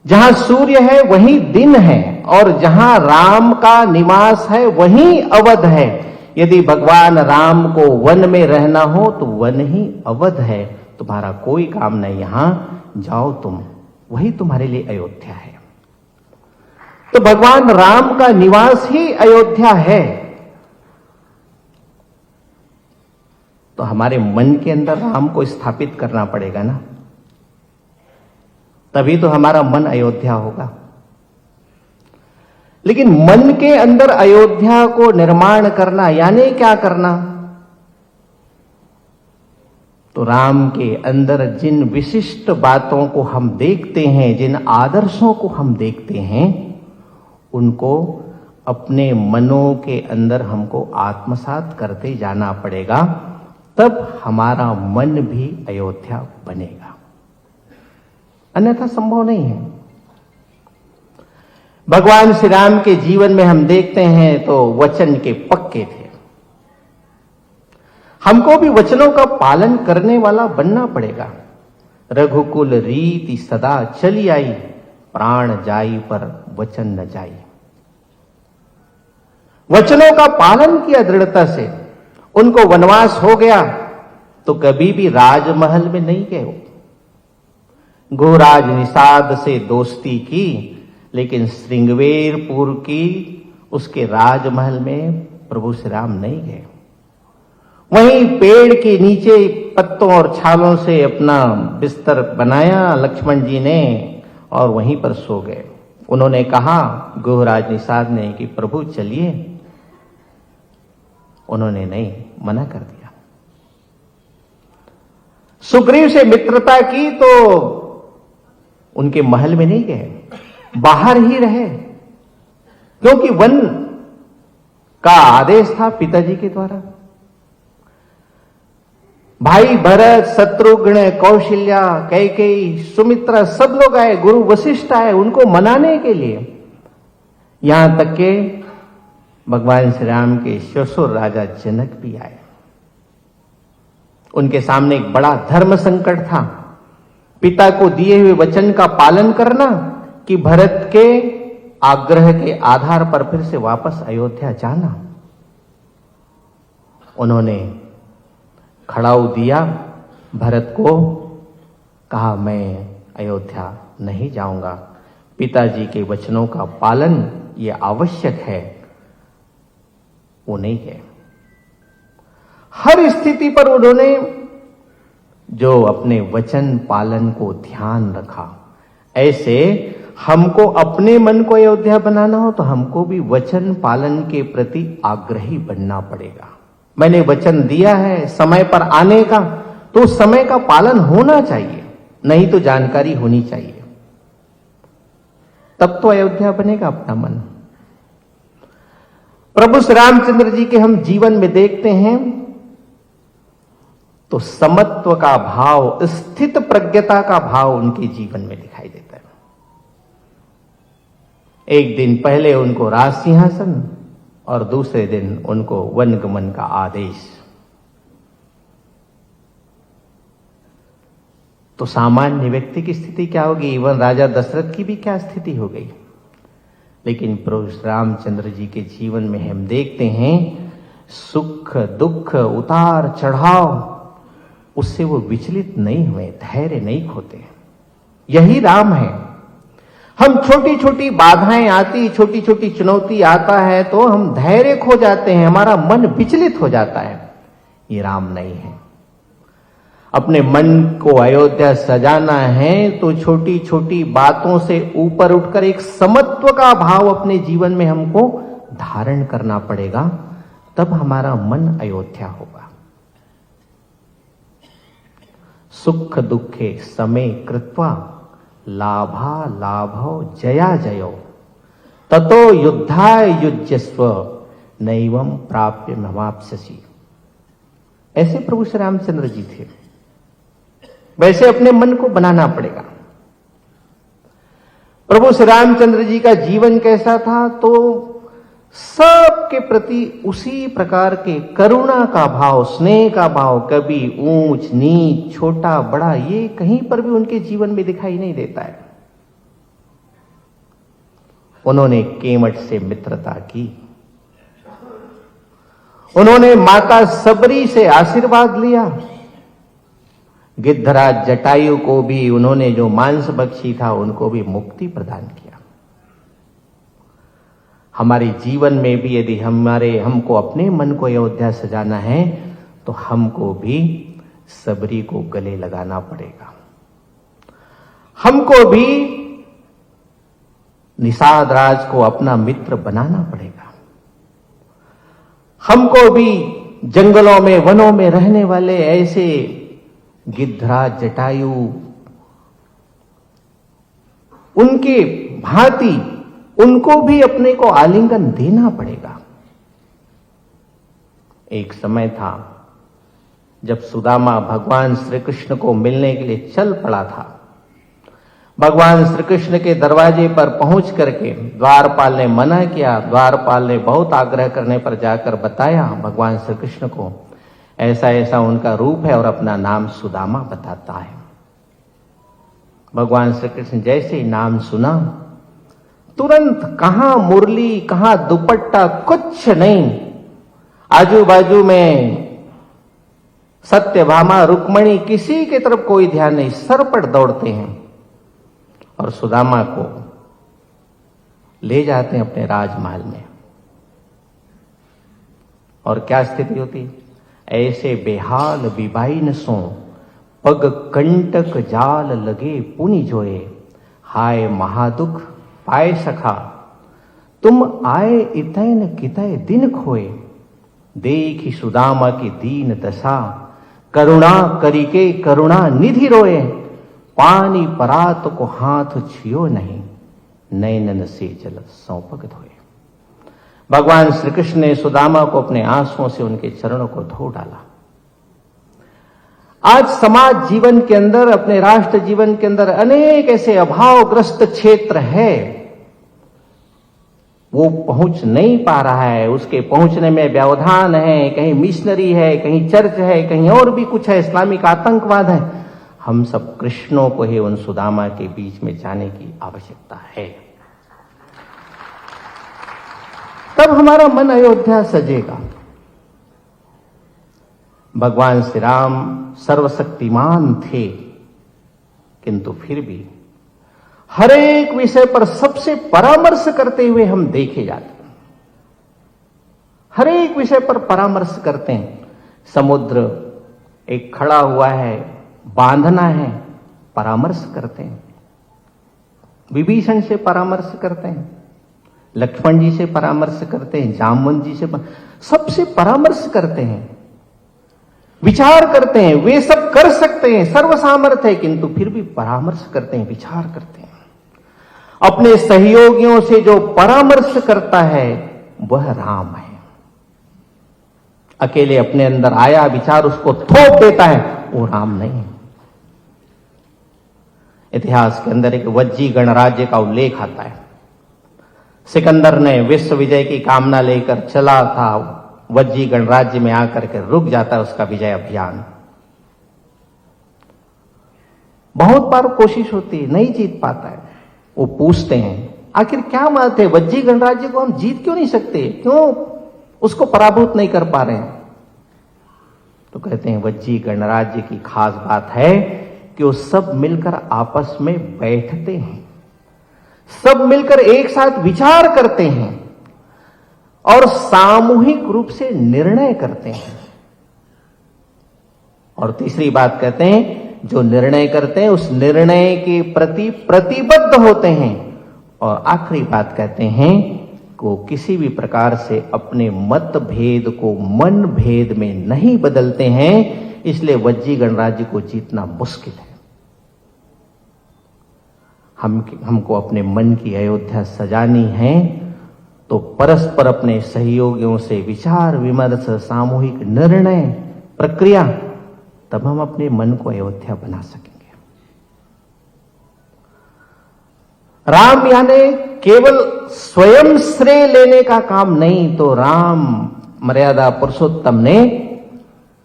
जहां सूर्य है वहीं दिन है, और जहां राम का निवास है वहीं अवध है। यदि भगवान राम को वन में रहना हो तो वन ही अवध है, तुम्हारा कोई काम नहीं, यहां जाओ तुम, वही तुम्हारे लिए अयोध्या है। तो भगवान राम का निवास ही अयोध्या है। तो हमारे मन के अंदर राम को स्थापित करना पड़ेगा ना, तभी तो हमारा मन अयोध्या होगा। लेकिन मन के अंदर अयोध्या को निर्माण करना यानी क्या करना? तो राम के अंदर जिन विशिष्ट बातों को हम देखते हैं, जिन आदर्शों को हम देखते हैं, उनको अपने मनों के अंदर हमको आत्मसात करते जाना पड़ेगा, तब हमारा मन भी अयोध्या बनेगा, अन्यथा संभव नहीं है। भगवान श्री राम के जीवन में हम देखते हैं तो वचन के पक्के थे। हमको भी वचनों का पालन करने वाला बनना पड़ेगा। रघुकुल रीति सदा चली आई, प्राण जाई पर वचन न जाई। वचनों का पालन किया दृढ़ता से। उनको वनवास हो गया तो कभी भी राजमहल में नहीं गए। गोराज निषाद से दोस्ती की, लेकिन श्रृंगवेरपुर की उसके राजमहल में प्रभु श्री राम नहीं गए। वहीं पेड़ के नीचे पत्तों और छालों से अपना बिस्तर बनाया लक्ष्मण जी ने और वहीं पर सो गए। उन्होंने कहा, गोराज निषाद ने, कि प्रभु चलिए। उन्होंने नहीं, मना कर दिया। सुग्रीव से मित्रता की तो उनके महल में नहीं गए, बाहर ही रहे, क्योंकि वन का आदेश था पिताजी के द्वारा। भाई भरत, शत्रुघ्न, कौशल्या, कैकेयी, सुमित्रा सब लोग आए, गुरु वशिष्ठ आए उनको मनाने के लिए। यहां तक के भगवान श्री राम के ससुर राजा जनक भी आए। उनके सामने एक बड़ा धर्म संकट था। पिता को दिए हुए वचन का पालन करना कि भरत के आग्रह के आधार पर फिर से वापस अयोध्या जाना। उन्होंने खड़ाऊ दिया भरत को, कहा मैं अयोध्या नहीं जाऊंगा, पिताजी के वचनों का पालन ये आवश्यक है। वो नहीं है। हर स्थिति पर उन्होंने जो अपने वचन पालन को ध्यान रखा। ऐसे हमको अपने मन को अयोध्या बनाना हो तो हमको भी वचन पालन के प्रति आग्रही बनना पड़ेगा। मैंने वचन दिया है समय पर आने का, तो समय का पालन होना चाहिए, नहीं तो जानकारी होनी चाहिए, तब तो अयोध्या बनेगा अपना मन। प्रभु श्री रामचंद्र जी के हम जीवन में देखते हैं तो समत्व का भाव, स्थित प्रज्ञता का भाव उनके जीवन में दिखाई देता है। एक दिन पहले उनको राज सिंहासन और दूसरे दिन उनको वनगमन का आदेश। तो सामान्य व्यक्ति की स्थिति क्या होगी? इवन राजा दशरथ की भी क्या स्थिति हो गई। लेकिन प्रभु श्री रामचंद्र जी के जीवन में हम देखते हैं सुख दुख उतार चढ़ाव, उससे वो विचलित नहीं हुए, धैर्य नहीं खोते। यही राम है। हम छोटी छोटी बाधाएं आती, छोटी छोटी चुनौती आता है तो हम धैर्य खो जाते हैं, हमारा मन विचलित हो जाता है। ये राम नहीं है। अपने मन को अयोध्या सजाना है तो छोटी छोटी बातों से ऊपर उठकर एक समत्व का भाव अपने जीवन में हमको धारण करना पड़ेगा, तब हमारा मन अयोध्या होगा। सुख दुखे समे कृत्वा लाभा लाभो जया जयो ततो युद्धाय युज्यस्व नैवं प्राप्य मवाप्स्यसि। ऐसे प्रभु श्री रामचंद्र जी थे। वैसे अपने मन को बनाना पड़ेगा। प्रभु श्री रामचंद्र जी का जीवन कैसा था? तो सबके प्रति उसी प्रकार के करुणा का भाव, स्नेह का भाव, कभी ऊंच नीच छोटा बड़ा ये कहीं पर भी उनके जीवन में दिखाई नहीं देता है। उन्होंने केवट से मित्रता की। उन्होंने माता सबरी से आशीर्वाद लिया। गिद्धराज जटायु को भी उन्होंने जो मांस बख्शी था उनको भी मुक्ति प्रदान किया। हमारे जीवन में भी यदि हमको अपने मन को अयोध्या सजाना है तो हमको भी सबरी को गले लगाना पड़ेगा। हमको भी निषाद राज को अपना मित्र बनाना पड़ेगा। हमको भी जंगलों में वनों में रहने वाले ऐसे गिद्धराज जटायु उनके भांति उनको भी अपने को आलिंगन देना पड़ेगा। एक समय था जब सुदामा भगवान श्री कृष्ण को मिलने के लिए चल पड़ा था। भगवान श्री कृष्ण के दरवाजे पर पहुंच करके द्वारपाल ने मना किया। द्वारपाल ने बहुत आग्रह करने पर जाकर बताया भगवान श्री कृष्ण को ऐसा ऐसा उनका रूप है और अपना नाम सुदामा बताता है। भगवान श्री कृष्ण जैसे ही नाम सुना तुरंत कहां मुरली कहां दुपट्टा कुछ नहीं, आजू बाजू में सत्यभामा रुक्मणी किसी की तरफ कोई ध्यान नहीं, सरपट दौड़ते हैं और सुदामा को ले जाते हैं अपने राजमहल में। और क्या स्थिति होती, ऐसे बेहाल बिबाइन सो पग कंटक जाल लगे पुनि जोए, हाय महादुख पाए सखा तुम आए इतैन कितय दिन खोए, देखी सुदामा की दीन दशा करुणा करिके करुणा निधि रोए, पानी परात को हाथ छियो नहीं, नैनन से जल सौंपक धोए। भगवान श्री कृष्ण ने सुदामा को अपने आंसुओं से उनके चरणों को धो डाला। आज समाज जीवन के अंदर, अपने राष्ट्र जीवन के अंदर अनेक ऐसे अभावग्रस्त क्षेत्र है, वो पहुंच नहीं पा रहा है, उसके पहुंचने में व्यवधान है, कहीं मिशनरी है, कहीं चर्च है, कहीं और भी कुछ है, इस्लामिक आतंकवाद है। हम सब कृष्णों को ही उन सुदामा के बीच में जाने की आवश्यकता है, तब हमारा मन अयोध्या सजेगा। भगवान श्री राम सर्वशक्तिमान थे, किंतु फिर भी हर एक विषय पर सबसे परामर्श करते हुए हम देखे जाते हैं। हर एक विषय पर परामर्श करते हैं। समुद्र एक खड़ा हुआ है, बांधना है, परामर्श करते हैं। विभीषण से परामर्श करते हैं, लक्ष्मण जी से परामर्श करते हैं, जामवंत जी से सबसे परामर्श करते हैं, विचार करते हैं। वे सब कर सकते हैं, सर्व सामर्थ्य है, किंतु फिर भी परामर्श करते हैं, विचार करते हैं। अपने सहयोगियों से जो परामर्श करता है वह राम है। अकेले अपने अंदर आया विचार उसको थोप देता है, वो राम नहीं। इतिहास के अंदर एक वज्जी गणराज्य का उल्लेख आता है। सिकंदर ने विश्व विजय की कामना लेकर चला था, वज्जी गणराज्य में आकर के रुक जाता है उसका विजय अभियान। बहुत बार कोशिश होती है, नहीं जीत पाता है। वो पूछते हैं आखिर क्या बात है, वज्जी गणराज्य को हम जीत क्यों नहीं सकते, क्यों उसको पराभूत नहीं कर पा रहे हैं? तो कहते हैं वज्जी गणराज्य की खास बात है कि वो सब मिलकर आपस में बैठते हैं, सब मिलकर एक साथ विचार करते हैं और सामूहिक रूप से निर्णय करते हैं। और तीसरी बात कहते हैं जो निर्णय करते हैं उस निर्णय के प्रति प्रतिबद्ध होते हैं। और आखिरी बात कहते हैं को किसी भी प्रकार से अपने मतभेद को मन भेद में नहीं बदलते हैं, इसलिए वज्जी गणराज्य को जीतना मुश्किल है। हमको अपने मन की अयोध्या सजानी है तो परस्पर अपने सहयोगियों से विचार विमर्श, सामूहिक निर्णय प्रक्रिया, तब हम अपने मन को अयोध्या बना सकेंगे। राम यानी केवल स्वयं श्रेय लेने का काम नहीं, तो राम मर्यादा पुरुषोत्तम ने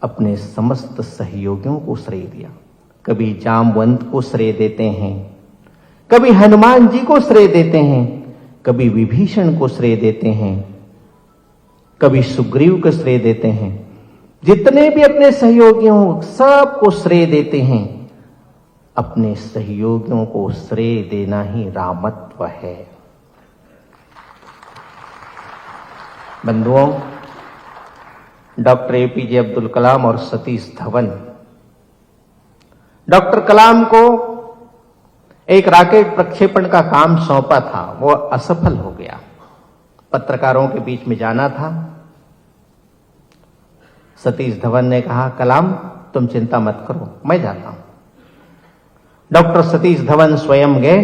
अपने समस्त सहयोगियों को श्रेय दिया। कभी जामवंत को श्रेय देते हैं, कभी हनुमान जी को श्रेय देते हैं, कभी विभीषण को श्रेय देते हैं, कभी सुग्रीव को श्रेय देते हैं, जितने भी अपने सहयोगियों सबको श्रेय देते हैं। अपने सहयोगियों को श्रेय देना ही रामत्व है। बंधुओं, डॉक्टर एपीजे अब्दुल कलाम और सतीश धवन, डॉक्टर कलाम को एक रॉकेट प्रक्षेपण का काम सौंपा था, वो असफल हो गया। पत्रकारों के बीच में जाना था। सतीश धवन ने कहा, कलाम तुम चिंता मत करो, मैं जाता हूं। डॉक्टर सतीश धवन स्वयं गए।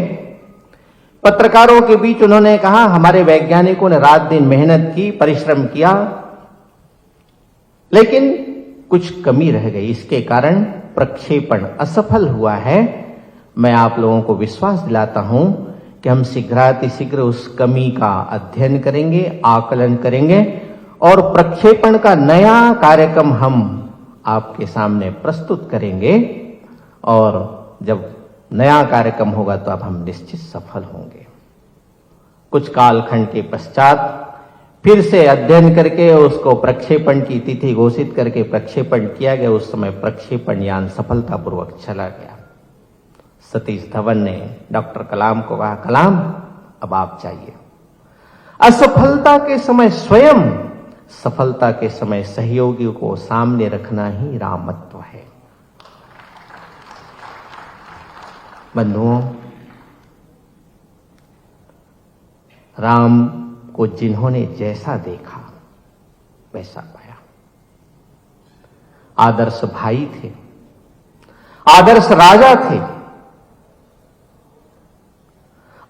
पत्रकारों के बीच उन्होंने कहा, हमारे वैज्ञानिकों ने रात दिन मेहनत की, परिश्रम किया, लेकिन कुछ कमी रह गई, इसके कारण प्रक्षेपण असफल हुआ है। मैं आप लोगों को विश्वास दिलाता हूं कि हम शीघ्रातिशीघ्र उस कमी का अध्ययन करेंगे, आकलन करेंगे और प्रक्षेपण का नया कार्यक्रम हम आपके सामने प्रस्तुत करेंगे। और जब नया कार्यक्रम होगा तो अब हम निश्चित सफल होंगे। कुछ कालखंड के पश्चात फिर से अध्ययन करके उसको प्रक्षेपण की तिथि घोषित करके प्रक्षेपण किया गया। उस समय प्रक्षेपण यान सफलतापूर्वक चला गया। सतीश धवन ने डॉक्टर कलाम को कहा, कलाम अब आप जाइए। असफलता के समय स्वयं, सफलता के समय सहयोगियों को सामने रखना ही रामत्व है। बंधुओं, राम को जिन्होंने जैसा देखा वैसा पाया। आदर्श भाई थे, आदर्श राजा थे,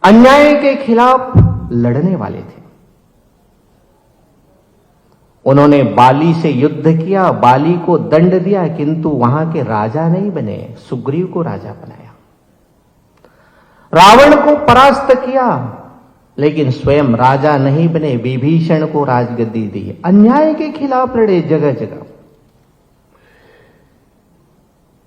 अन्याय के खिलाफ लड़ने वाले थे। उन्होंने बाली से युद्ध किया, बाली को दंड दिया, किंतु वहां के राजा नहीं बने, सुग्रीव को राजा बनाया। रावण को परास्त किया, लेकिन स्वयं राजा नहीं बने, विभीषण को राजगद्दी दी। अन्याय के खिलाफ लड़े जगह जगह।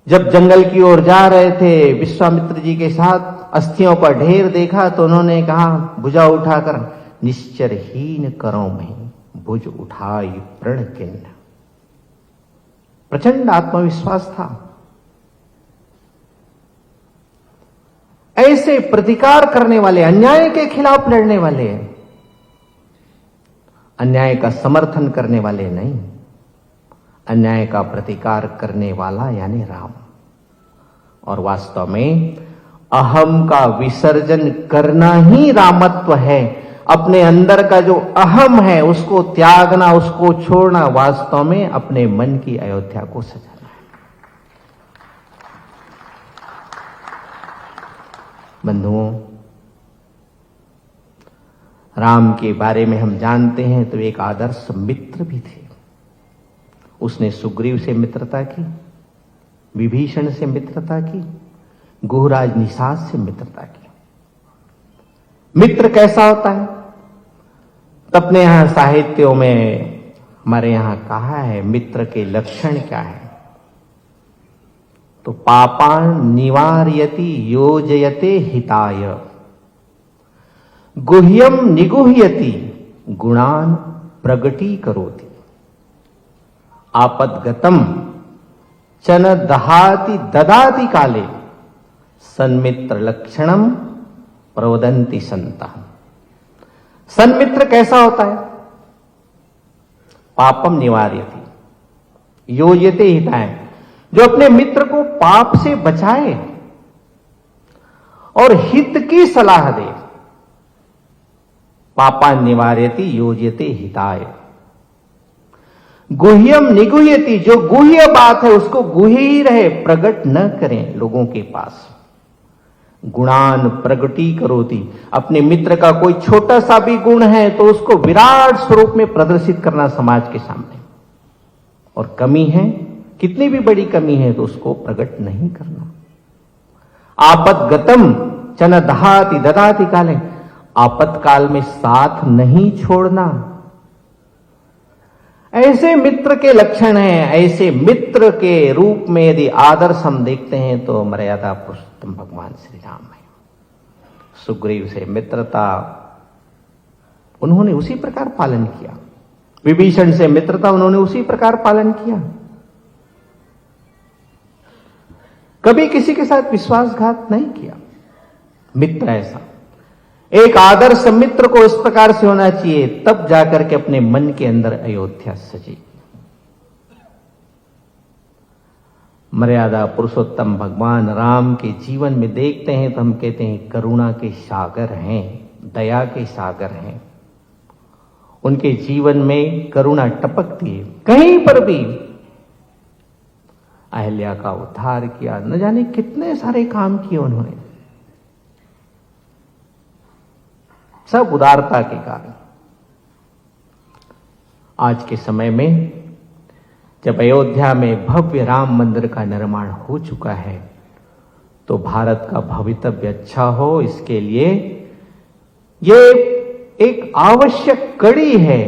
जब जंगल की ओर जा रहे थे विश्वामित्र जी के साथ, अस्थियों का ढेर देखा तो उन्होंने कहा, भुजा उठाकर, निश्चरहीन करो मैं, भुज उठाई प्रण किन्न। प्रचंड आत्मविश्वास था। ऐसे प्रतिकार करने वाले, अन्याय के खिलाफ लड़ने वाले, अन्याय का समर्थन करने वाले नहीं, अन्याय का प्रतिकार करने वाला यानी राम। और वास्तव में अहम का विसर्जन करना ही रामत्व है। अपने अंदर का जो अहम है उसको त्यागना, उसको छोड़ना, वास्तव में अपने मन की अयोध्या को सजाना है। बंधुओं, राम के बारे में हम जानते हैं तो एक आदर्श मित्र भी थे। उसने सुग्रीव से मित्रता की, विभीषण से मित्रता की, गुहराज निषाद से मित्रता की। मित्र कैसा होता है? तो अपने यहां साहित्यों में हमारे यहां कहा है मित्र के लक्षण क्या है। तो पापान निवारयति योजयते हिताय, गुह्यम निगुह्यति गुणान प्रगटी करोति, आपदगतम चन दहाति ददाति काले, सन्मित्र लक्षणम प्रवदंति संतः। सन्मित्र कैसा होता है? पापम निवारयति, योजयते हिताय, जो अपने मित्र को पाप से बचाए और हित की सलाह दे। पापा निवारयति योजयते हिताय। गुह्यम निगुह्यति, जो गुह्य बात है उसको गुह्य ही रहे, प्रकट न करें लोगों के पास। गुणान प्रगटी करोति, अपने मित्र का कोई छोटा सा भी गुण है तो उसको विराट स्वरूप में प्रदर्शित करना समाज के सामने। और कमी है, कितनी भी बड़ी कमी है तो उसको प्रकट नहीं करना। आपदगतम चन दहाति ददाति काले, आपत्काल में साथ नहीं छोड़ना। ऐसे मित्र के लक्षण हैं। ऐसे मित्र के रूप में यदि आदर्श हम देखते हैं तो मर्यादा पुरुषोत्तम भगवान श्री राम है। सुग्रीव से मित्रता उन्होंने उसी प्रकार पालन किया। विभीषण से मित्रता उन्होंने उसी प्रकार पालन किया। कभी किसी के साथ विश्वासघात नहीं किया। मित्र ऐसा, एक आदर्श मित्र को इस प्रकार से होना चाहिए, तब जाकर के अपने मन के अंदर अयोध्या सजेगी। मर्यादा पुरुषोत्तम भगवान राम के जीवन में देखते हैं तो हम कहते हैं करुणा के सागर हैं, दया के सागर हैं। उनके जीवन में करुणा टपकती है। कहीं पर भी अहिल्या का उद्धार किया, न जाने कितने सारे काम किए उन्होंने, सब उदारता के कारण। आज के समय में जब अयोध्या में भव्य राम मंदिर का निर्माण हो चुका है, तो भारत का भवितव्य अच्छा हो, इसके लिए ये एक आवश्यक कड़ी है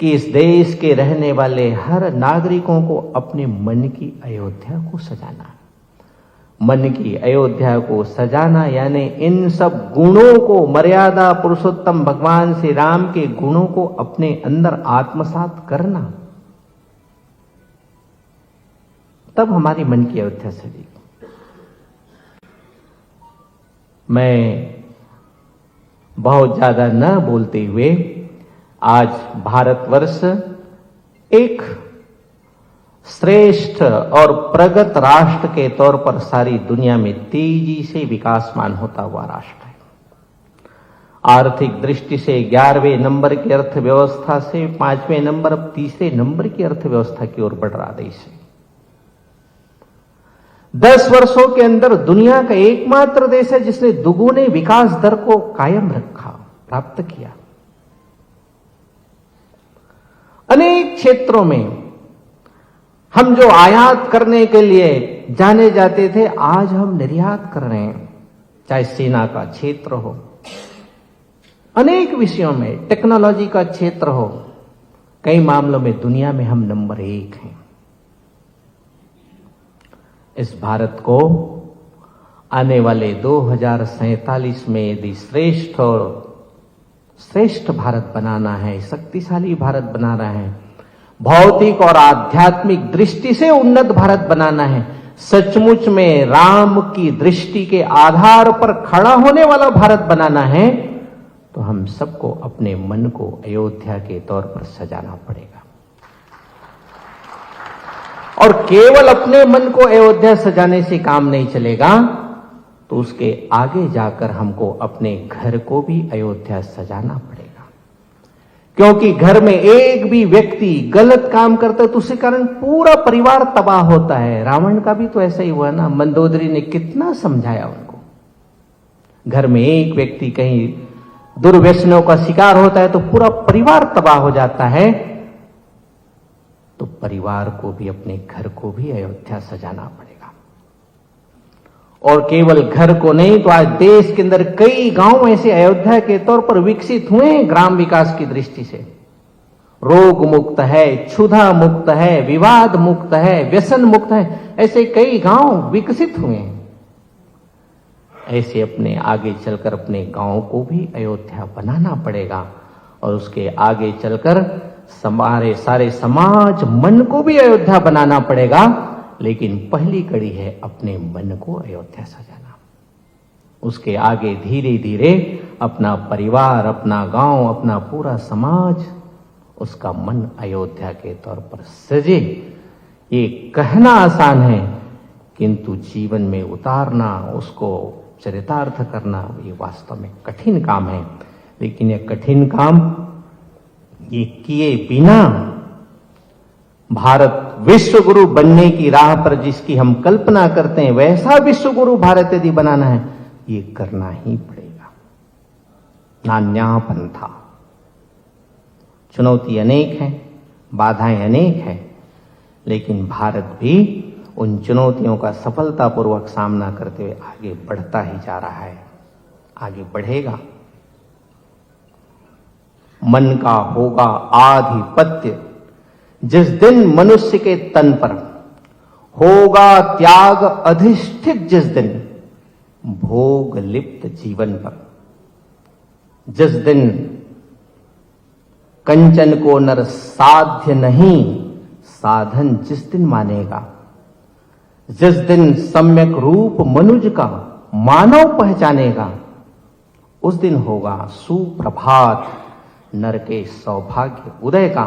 कि इस देश के रहने वाले हर नागरिकों को अपने मन की अयोध्या को सजाना। मन की अयोध्या को सजाना यानी इन सब गुणों को, मर्यादा पुरुषोत्तम भगवान श्री राम के गुणों को अपने अंदर आत्मसात करना, तब हमारी मन की अयोध्या सजेगी। मैं बहुत ज्यादा न बोलते हुए आज भारतवर्ष एक श्रेष्ठ और प्रगत राष्ट्र के तौर पर सारी दुनिया में तेजी से विकासमान होता हुआ राष्ट्र है। आर्थिक दृष्टि से 11वें नंबर की अर्थव्यवस्था से 5वें नंबर, अब 3रे नंबर की अर्थव्यवस्था की ओर बढ़ रहा देश है। 10 वर्षों के अंदर दुनिया का एकमात्र देश है जिसने दुगुने विकास दर को कायम रखा, प्राप्त किया। अनेक क्षेत्रों में हम जो आयात करने के लिए जाने जाते थे, आज हम निर्यात कर रहे हैं। चाहे सेना का क्षेत्र हो, अनेक विषयों में, टेक्नोलॉजी का क्षेत्र हो, कई मामलों में दुनिया में हम नंबर 1 हैं। इस भारत को आने वाले 2047 में यदि श्रेष्ठ भारत बनाना है, शक्तिशाली भारत बनाना है, भौतिक और आध्यात्मिक दृष्टि से उन्नत भारत बनाना है, सचमुच में राम की दृष्टि के आधार पर खड़ा होने वाला भारत बनाना है, तो हम सबको अपने मन को अयोध्या के तौर पर सजाना पड़ेगा। और केवल अपने मन को अयोध्या सजाने से काम नहीं चलेगा, तो उसके आगे जाकर हमको अपने घर को भी अयोध्या सजाना पड़ेगा। क्योंकि घर में एक भी व्यक्ति गलत काम करता है तो उसके कारण पूरा परिवार तबाह होता है। रावण का भी तो ऐसा ही हुआ ना, मंदोदरी ने कितना समझाया उनको। घर में एक व्यक्ति कहीं दुर्व्यसनों का शिकार होता है तो पूरा परिवार तबाह हो जाता है। तो परिवार को भी, अपने घर को भी अयोध्या सजाना पड़ेगा। और केवल घर को नहीं, तो आज देश के अंदर कई गांव ऐसे अयोध्या के तौर पर विकसित हुए हैं ग्राम विकास की दृष्टि से। रोग मुक्त है, क्षुधा मुक्त है, विवाद मुक्त है, व्यसन मुक्त है, ऐसे कई गांव विकसित हुए हैं। ऐसे अपने आगे चलकर अपने गांव को भी अयोध्या बनाना पड़ेगा। और उसके आगे चलकर हमारे सारे समाज मन को भी अयोध्या बनाना पड़ेगा। लेकिन पहली कड़ी है अपने मन को अयोध्या सजाना। उसके आगे धीरे धीरे अपना परिवार, अपना गांव, अपना पूरा समाज, उसका मन अयोध्या के तौर पर सजे। ये कहना आसान है, किंतु जीवन में उतारना, उसको चरितार्थ करना, ये वास्तव में कठिन काम है। लेकिन ये कठिन काम ये किए बिना भारत विश्व गुरु बनने की राह पर जिसकी हम कल्पना करते हैं, वैसा विश्व गुरु भारत यदि बनाना है, ये करना ही पड़ेगा। नान्या पंथा। चुनौती अनेक हैं, बाधाएं अनेक हैं, लेकिन भारत भी उन चुनौतियों का सफलतापूर्वक सामना करते हुए आगे बढ़ता ही जा रहा है, आगे बढ़ेगा। मन का होगा आधिपत्य। जिस दिन मनुष्य के तन पर होगा त्याग अधिष्ठित, जिस दिन भोग लिप्त जीवन पर, जिस दिन कंचन को नर साध्य नहीं, साधन जिस दिन मानेगा। जिस दिन सम्यक रूप मनुज का मानव पहचानेगा, उस दिन होगा सुप्रभात नर के सौभाग्य उदय का।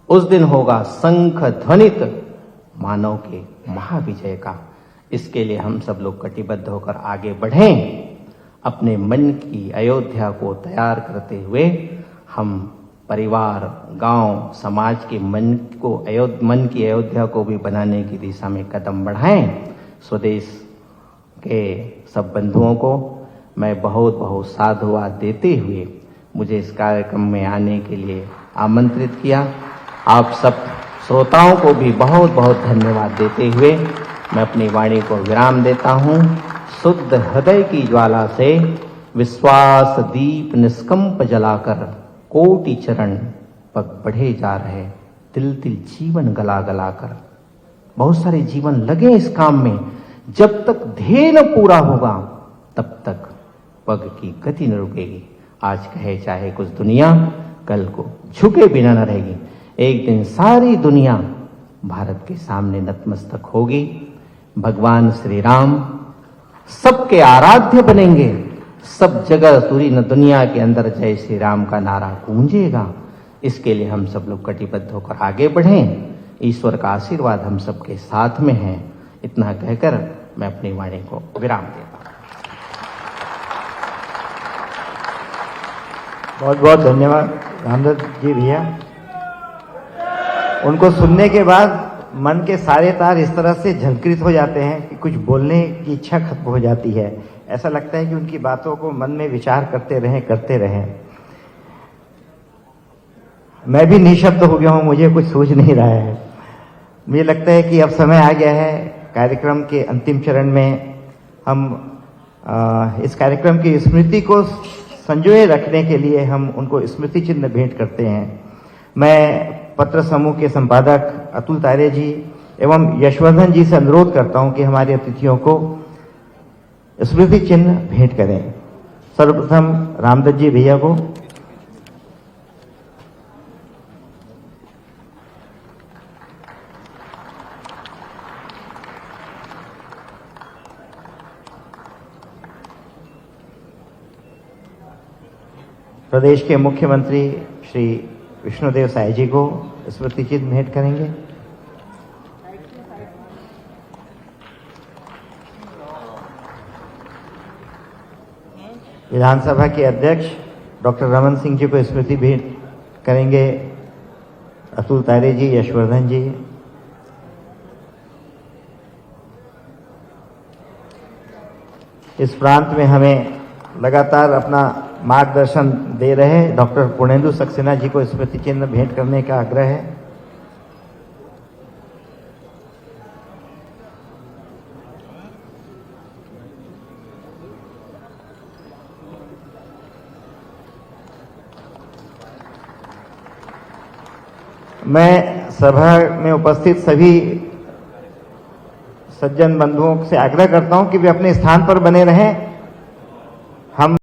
उस दिन होगा शंख ध्वनित मानव के महाविजय का। इसके लिए हम सब लोग कटिबद्ध होकर आगे बढ़ें। अपने मन की अयोध्या को तैयार करते हुए हम परिवार, गांव, समाज के मन की अयोध्या को भी बनाने की दिशा में कदम बढ़ाएं। स्वदेश के सब बंधुओं को मैं बहुत बहुत साधुवाद देते हुए मुझे इस कार्यक्रम में आने के लिए आमंत्रित किया। आप सब श्रोताओं को भी बहुत बहुत धन्यवाद देते हुए मैं अपनी वाणी को विराम देता हूं। शुद्ध हृदय की ज्वाला से विश्वास दीप निष्कंप जलाकर कोटि चरण पग बढ़े जा रहे, तिल तिल जीवन गला गला कर। बहुत सारे जीवन लगे इस काम में। जब तक ध्येय न पूरा होगा तब तक पग की गति न रुकेगी। आज कहे चाहे कुछ दुनिया, कल को झुके बिना न रहेगी। एक दिन सारी दुनिया भारत के सामने नतमस्तक होगी। भगवान श्री राम सबके आराध्य बनेंगे। सब जगह पूरी दुनिया के अंदर जय श्री राम का नारा गूंजेगा। इसके लिए हम सब लोग कटिबद्ध होकर आगे बढ़ें। ईश्वर का आशीर्वाद हम सबके साथ में है। इतना कहकर मैं अपनी वाणी को विराम देता हूं। बहुत बहुत धन्यवाद रामदत्त जी भैया। उनको सुनने के बाद मन के सारे तार इस तरह से झलकृत हो जाते हैं कि कुछ बोलने की इच्छा खत्म हो जाती है। ऐसा लगता है कि उनकी बातों को मन में विचार करते रहें। मैं भी निशब्द हो गया हूं, मुझे कुछ सूझ नहीं रहा है। मुझे लगता है कि अब समय आ गया है कार्यक्रम के अंतिम चरण में हम इस कार्यक्रम की स्मृति को संजोए रखने के लिए हम उनको स्मृति चिन्ह भेंट करते हैं। मैं पत्र समूह के संपादक अतुल तारे जी एवं यशवर्धन जी से अनुरोध करता हूं कि हमारे अतिथियों को स्मृति चिन्ह भेंट करें। सर्वप्रथम रामदत्त जी भैया को। प्रदेश के मुख्यमंत्री श्री विष्णुदेव साय जी को स्मृति चिन्ह भेंट करेंगे। विधानसभा के अध्यक्ष डॉक्टर रमन सिंह जी को स्मृति भेंट करेंगे अतुल तारे जी, यशवर्धन जी। इस प्रांत में हमें लगातार अपना मार्गदर्शन दे रहे डॉक्टर पूर्णेंदु सक्सेना जी को स्मृति चिन्ह भेंट करने का आग्रह है। मैं सभा में उपस्थित सभी सज्जन बंधुओं से आग्रह करता हूं कि वे अपने स्थान पर बने रहें।